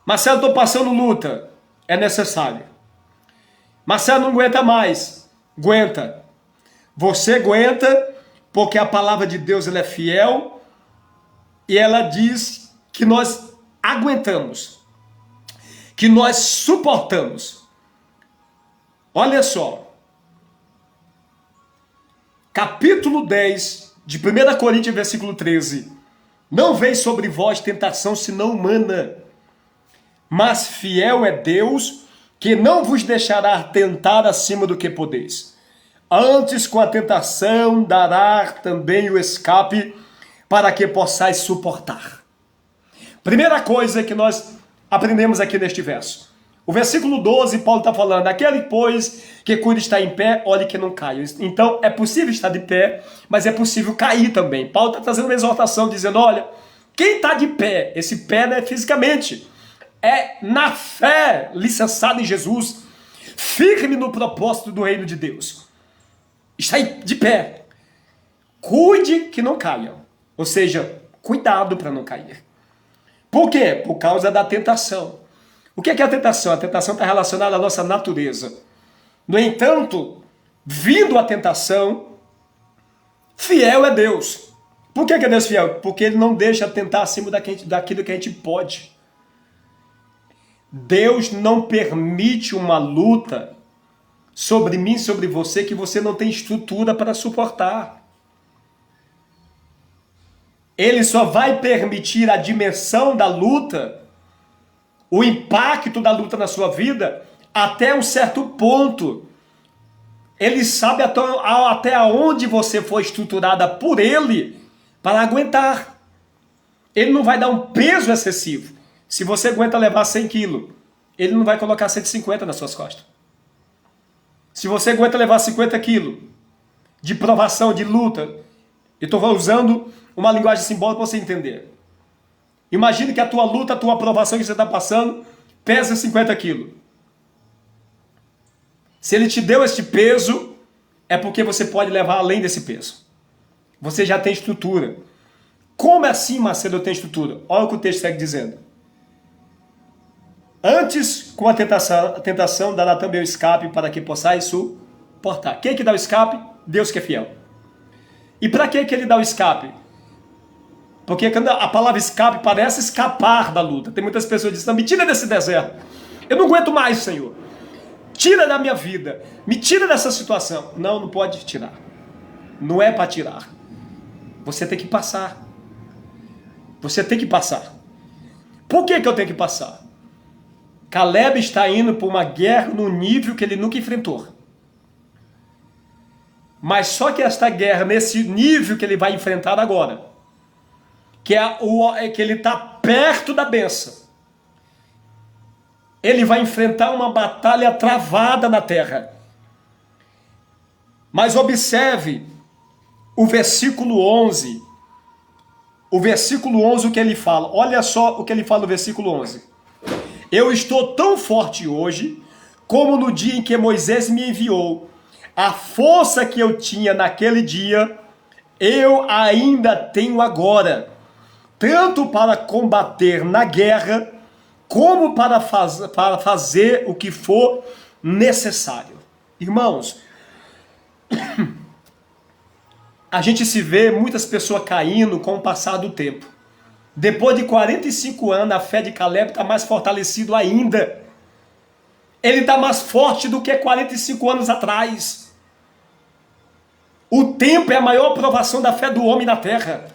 Marcelo, estou passando luta. É necessário. Marcelo, não aguenta mais. Aguenta. Você aguenta porque a palavra de Deus ela é fiel e ela diz que nós aguentamos, que nós suportamos. Olha só, capítulo 10 de 1 Coríntios, versículo 13. Não vem sobre vós tentação senão humana, mas fiel é Deus, que não vos deixará tentar acima do que podeis. Antes, com a tentação, dará também o escape, para que possais suportar. Primeira coisa que nós aprendemos aqui neste verso. O versículo 12, Paulo está falando: aquele, pois, que cuida estar em pé, olhe que não caia. Então, é possível estar de pé, mas é possível cair também. Paulo está trazendo uma exortação, dizendo: olha, quem está de pé, esse pé não é fisicamente, é na fé, licenciado em Jesus, firme no propósito do reino de Deus. Está de pé. Cuide que não caia. Ou seja, cuidado para não cair. Por quê? Por causa da tentação. O que é a tentação? A tentação está relacionada à nossa natureza. No entanto, vindo a tentação, fiel é Deus. Por que é Deus fiel? Porque Ele não deixa tentar acima daquilo que a gente pode. Deus não permite uma luta sobre mim, sobre você, que você não tem estrutura para suportar. Ele só vai permitir a dimensão da luta, o impacto da luta na sua vida, até um certo ponto. Ele sabe até onde você foi estruturada por Ele para aguentar. Ele não vai dar um peso excessivo. Se você aguenta levar 100 quilos, Ele não vai colocar 150 nas suas costas. Se você aguenta levar 50 quilos de provação, de luta, eu estou usando uma linguagem simbólica para você entender. Imagine que a tua luta, a tua provação que você está passando, pesa 50 quilos. Se Ele te deu este peso, é porque você pode levar além desse peso. Você já tem estrutura. Como assim, Marcelo, eu tenho estrutura? Olha o que o texto segue dizendo. Antes, com a tentação dará também o escape para que possais suportar. Quem é que dá o escape? Deus que é fiel. E para que Ele dá o escape? Porque quando a palavra escape parece escapar da luta. Tem muitas pessoas que dizem: não, me tira desse deserto. Eu não aguento mais, Senhor. Tira da minha vida. Me tira dessa situação. Não, não pode tirar. Não é para tirar. Você tem que passar. Você tem que passar. Por que eu tenho que passar? Caleb está indo para uma guerra num nível que ele nunca enfrentou. Mas só que esta guerra, nesse nível que ele vai enfrentar agora, que ele está perto da bênção, ele vai enfrentar uma batalha travada na terra. Mas observe o versículo 11. O versículo 11, o que ele fala. Olha só o que ele fala no versículo 11. Eu estou tão forte hoje, como no dia em que Moisés me enviou. A força que eu tinha naquele dia, eu ainda tenho agora, tanto para combater na guerra, como para fazer o que for necessário. Irmãos, a gente se vê muitas pessoas caindo com o passar do tempo. Depois de 45 anos, a fé de Caleb está mais fortalecido ainda. Ele está mais forte do que 45 anos atrás. O tempo é a maior provação da fé do homem na terra.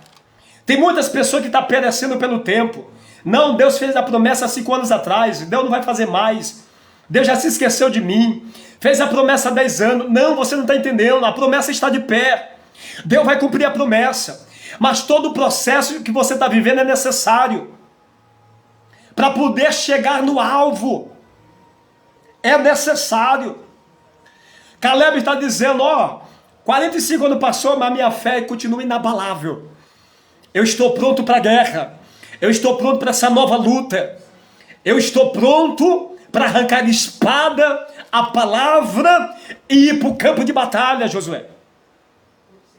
Tem muitas pessoas que estão perecendo pelo tempo. Não, Deus fez a promessa há 5 anos atrás. Deus não vai fazer mais. Deus já se esqueceu de mim. Fez a promessa há 10 anos. Não, você não está entendendo. A promessa está de pé. Deus vai cumprir a promessa. Mas todo o processo que você está vivendo é necessário para poder chegar no alvo. É necessário. Caleb está dizendo, 45 anos passou, mas minha fé continua inabalável. Eu estou pronto para a guerra. Eu estou pronto para essa nova luta. Eu estou pronto para arrancar a espada, a palavra e ir para o campo de batalha, Josué.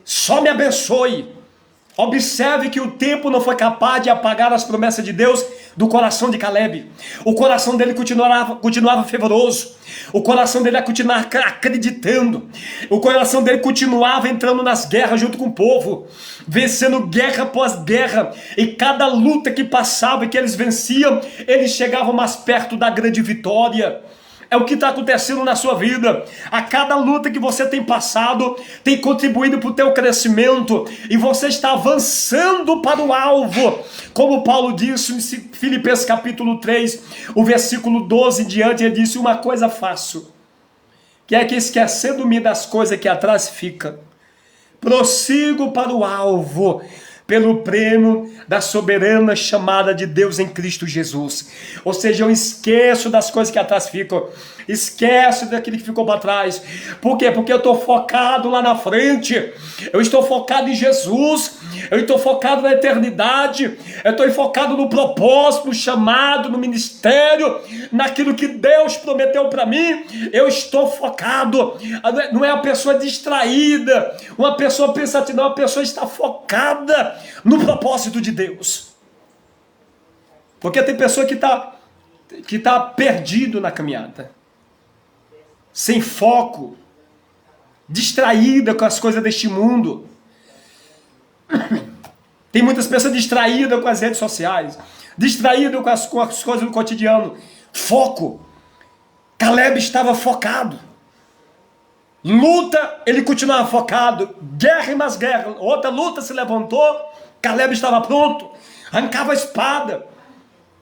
Só me abençoe. Observe que o tempo não foi capaz de apagar as promessas de Deus do coração de Caleb. O coração dele continuava fervoroso. O coração dele ia continuar acreditando. O coração dele continuava entrando nas guerras junto com o povo, vencendo guerra após guerra. E cada luta que passava e que eles venciam, eles chegavam mais perto da grande vitória. É o que está acontecendo na sua vida. A cada luta que você tem passado, tem contribuído para o teu crescimento. E você está avançando para o alvo. Como Paulo disse em Filipenses capítulo 3, o versículo 12 em diante, ele disse, uma coisa faço, que é que esquecendo-me das coisas que atrás ficam, prossigo para o alvo, pelo prêmio da soberana chamada de Deus em Cristo Jesus. Ou seja, eu esqueço das coisas que atrás ficam, esqueço daquilo que ficou para trás. Por quê? Porque eu estou focado lá na frente, eu estou focado em Jesus, eu estou focado na eternidade, eu estou focado no propósito, no chamado, no ministério, naquilo que Deus prometeu para mim. Eu estou focado. Não é a pessoa distraída, uma pessoa pensativa, não, a pessoa está focada no propósito de Deus. Porque tem pessoa que tá perdido na caminhada, sem foco, distraída com as coisas deste mundo. Tem muitas pessoas distraídas com as redes sociais, distraídas com as coisas do cotidiano. Foco. Caleb estava focado. Luta, ele continuava focado. Guerra e mais guerra. Outra luta se levantou, Caleb estava pronto. Arrancava a espada.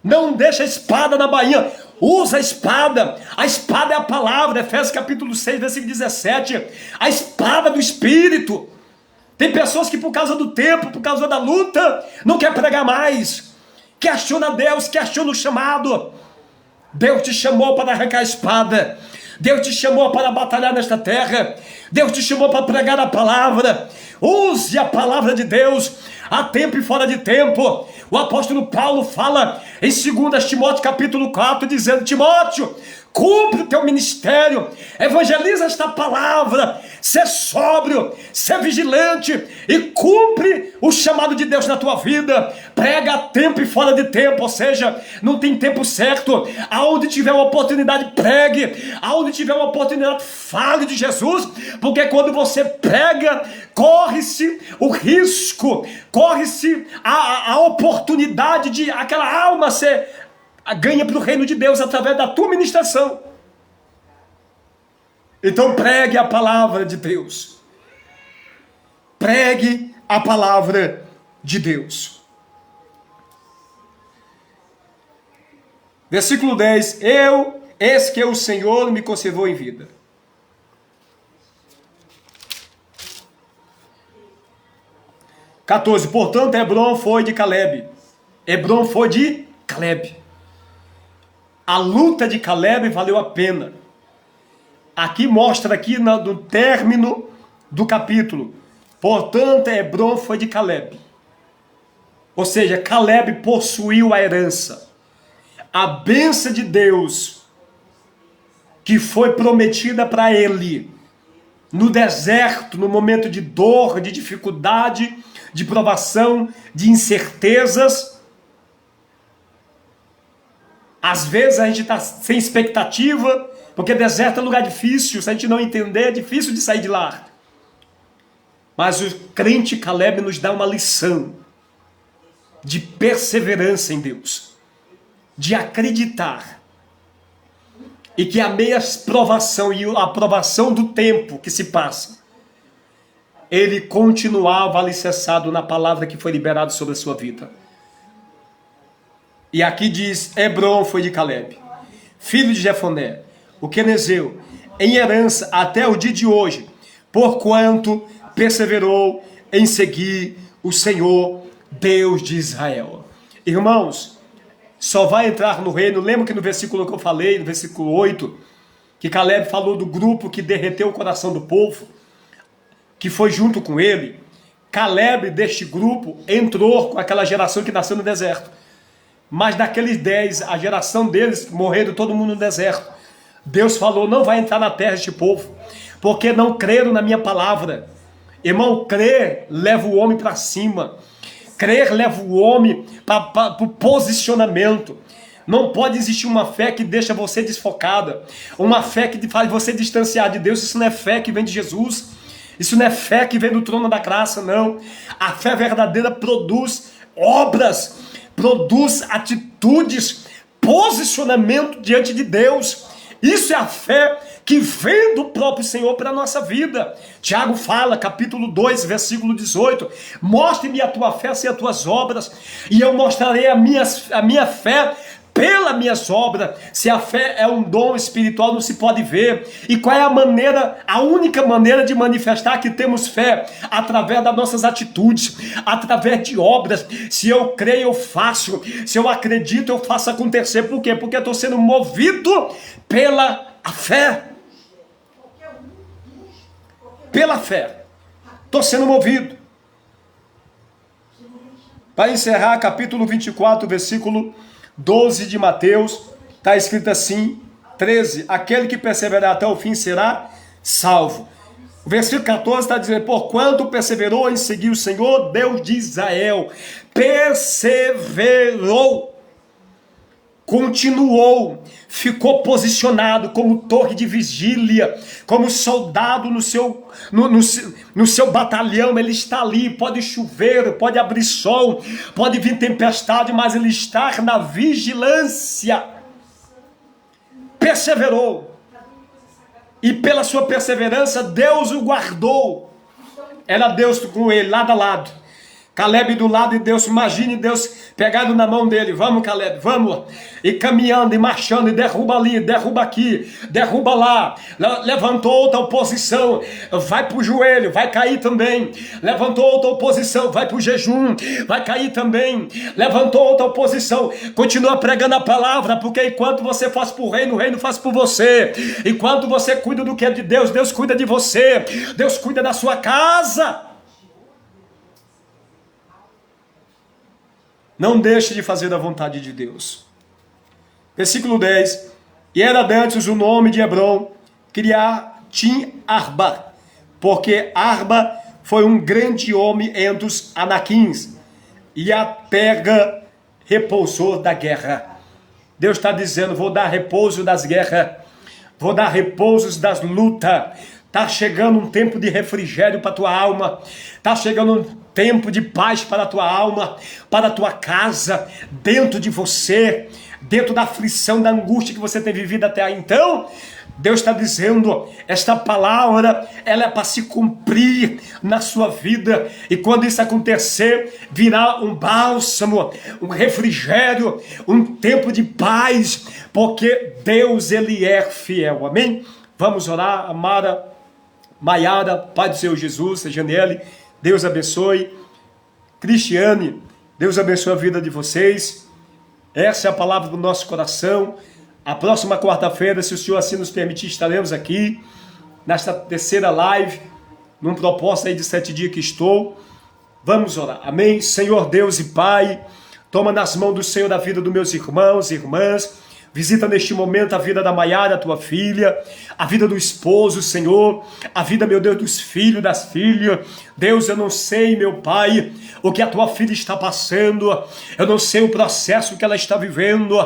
Não deixa a espada na bainha. Usa a espada. A espada é a palavra. Efésios capítulo 6, versículo 17. A espada do Espírito. Tem pessoas que por causa do tempo, por causa da luta, não quer pregar mais. Questiona Deus, questiona o chamado. Deus te chamou para arrancar a espada. Deus te chamou para batalhar nesta terra. Deus te chamou para pregar a palavra. Use a palavra de Deus a tempo e fora de tempo. O apóstolo Paulo fala em 2 Timóteo capítulo 4, dizendo, Timóteo, cumpre o teu ministério, evangeliza esta palavra, ser sóbrio, ser vigilante e cumpre o chamado de Deus na tua vida. Prega a tempo e fora de tempo, ou seja, não tem tempo certo. Aonde tiver uma oportunidade, pregue. Aonde tiver uma oportunidade, fale de Jesus, porque quando você prega, corre-se o risco, corre-se a oportunidade de aquela alma ser ganha para o reino de Deus através da tua ministração. Então pregue a palavra de Deus. Pregue a palavra de Deus. Versículo 10. Eis que o Senhor me conservou em vida. Portanto, Hebron foi de Caleb. Hebron foi de Caleb. A luta de Caleb valeu a pena. Aqui mostra aqui no término do capítulo. Portanto, Hebron foi de Caleb. Ou seja, Caleb possuiu a herança. A bênção de Deus que foi prometida para ele no deserto, no momento de dor, de dificuldade, de provação, de incertezas. Às vezes a gente está sem expectativa, porque deserto é um lugar difícil, se a gente não entender, é difícil de sair de lá. Mas o crente Caleb nos dá uma lição de perseverança em Deus, de acreditar, e que a meia provação e a aprovação do tempo que se passa, ele continuava alicerçado na palavra que foi liberada sobre a sua vida. E aqui diz, Hebron foi de Caleb, filho de Jefoné, o quenezeu, em herança até o dia de hoje, porquanto perseverou em seguir o Senhor, Deus de Israel. Irmãos, só vai entrar no reino, lembra que no versículo que eu falei, no versículo 8, que Caleb falou do grupo que derreteu o coração do povo, que foi junto com ele. Caleb, deste grupo, entrou com aquela geração que nasceu no deserto. Mas daqueles 10, a geração deles, morreram todo mundo no deserto. Deus falou, não vai entrar na terra este povo, porque não creram na minha palavra. Irmão, crer leva o homem para cima. Crer leva o homem para o posicionamento. Não pode existir uma fé que deixa você desfocada. Uma fé que faz você distanciar de Deus. Isso não é fé que vem de Jesus. Isso não é fé que vem do trono da graça, não. A fé verdadeira produz obras, produz atitudes, posicionamento diante de Deus. Isso é a fé que vem do próprio Senhor para a nossa vida. Tiago fala, capítulo 2, versículo 18, mostre-me a tua fé sem as tuas obras, e eu mostrarei a minha fé pelas minhas obras. Se a fé é um dom espiritual, não se pode ver. E qual é a maneira, a única maneira de manifestar que temos fé? Através das nossas atitudes, através de obras. Se eu creio, eu faço. Se eu acredito, eu faço acontecer. Por quê? Porque eu estou sendo movido pela fé. Pela fé. Estou sendo movido. Para encerrar, capítulo 24, versículo 12 de Mateus, está escrito assim, 13, aquele que perseverar até o fim será salvo. O versículo 14 está dizendo, porquanto perseverou em seguir o Senhor, Deus de Israel, perseverou, continuou, ficou posicionado como torre de vigília, como soldado no seu batalhão. Ele está ali, pode chover, pode abrir sol, pode vir tempestade, mas ele está na vigilância. Perseverou, e pela sua perseverança Deus o guardou. Era Deus com ele, lado a lado. Caleb do lado de Deus, imagine Deus pegado na mão dele, vamos Caleb, vamos, e caminhando, e marchando, e derruba ali, derruba aqui, derruba lá, levantou outra oposição, vai para o joelho, vai cair também, levantou outra oposição, vai para o jejum, vai cair também, levantou outra oposição, continua pregando a palavra, porque enquanto você faz para o reino faz por você, enquanto você cuida do que é de Deus, Deus cuida de você, Deus cuida da sua casa. Não deixe de fazer a vontade de Deus. Versículo 10. E era dantes o nome de Hebron, Kiriatim Arba, porque Arba foi um grande homem entre os anaquins, e a terra repousou da guerra. Deus está dizendo, vou dar repouso das guerras, vou dar repousos das lutas. Está chegando um tempo de refrigério para a tua alma. Está chegando um tempo de paz para a tua alma, para a tua casa, dentro de você, dentro da aflição, da angústia que você tem vivido até aí. Então, Deus está dizendo, esta palavra, ela é para se cumprir na sua vida. E quando isso acontecer, virá um bálsamo, um refrigério, um tempo de paz, porque Deus, Ele é fiel. Amém? Vamos orar, amada Maiara, Pai do Senhor Jesus, seja nele, Deus abençoe. Cristiane, Deus abençoe a vida de vocês. Essa é a palavra do nosso coração. A próxima quarta-feira, se o Senhor assim nos permitir, estaremos aqui, nesta terceira live, num propósito aí de 7 dias que estou. Vamos orar, amém? Senhor Deus e Pai, toma nas mãos do Senhor a vida dos meus irmãos e irmãs, Visita neste momento a vida da Maiara, tua filha, a vida do esposo, Senhor, a vida, meu Deus, dos filhos, das filhas. Deus, eu não sei, meu Pai, o que a tua filha está passando, eu não sei o processo que ela está vivendo,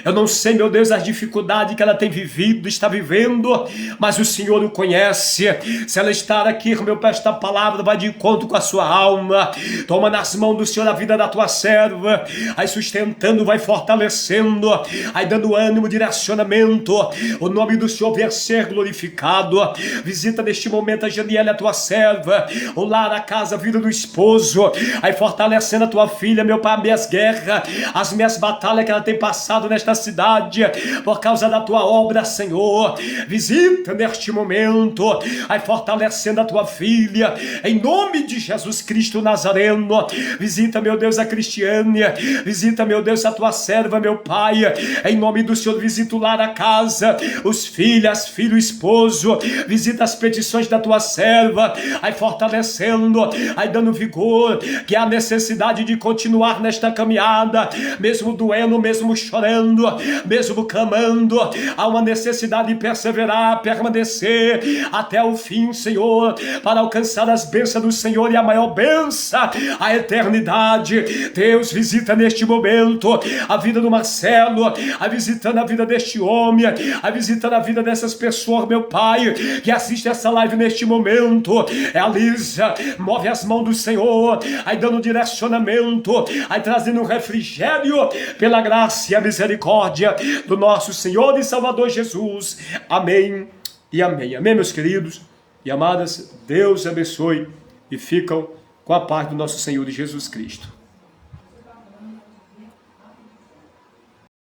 eu não sei, meu Deus, as dificuldades que ela tem vivido, está vivendo, mas o Senhor o conhece. Se ela estar aqui, meu Pai, esta palavra vai de encontro com a sua alma. Toma nas mãos do Senhor a vida da tua serva, aí sustentando, vai fortalecendo, aí dando ânimo, direcionamento. O nome do Senhor venha ser glorificado. Visita neste momento a Janiela, a tua serva, o lar, a casa, a vida do esposo, aí fortalecendo a tua filha, meu Pai, as minhas guerras, as minhas batalhas que ela tem passado nesta cidade, por causa da tua obra, Senhor. Visita neste momento, aí fortalecendo a tua filha, em nome de Jesus Cristo Nazareno. Visita, meu Deus, a Cristiane, visita, meu Deus, a tua serva, meu Pai, em nome do Senhor. Visita o lar, a casa, os filhos, as filhas, o esposo. Visita as petições da tua serva, aí fortalecendo, aí dando vigor, que há necessidade de continuar nesta caminhada, mesmo doendo, mesmo chorando, mesmo clamando. Há uma necessidade de perseverar, permanecer até o fim, Senhor, para alcançar as bênçãos do Senhor, e a maior bênção, a eternidade. Deus, visita neste momento a vida do Marcelo, a visitando a vida deste homem, a visitando a vida dessas pessoas, meu Pai, que assiste essa live neste momento. É a Lígia, move as mãos do Senhor, aí dando direcionamento, aí trazendo um refrigério pela graça e a misericórdia do nosso Senhor e Salvador Jesus. Amém e amém. Amém, meus queridos e amadas. Deus abençoe e ficam com a paz do nosso Senhor Jesus Cristo.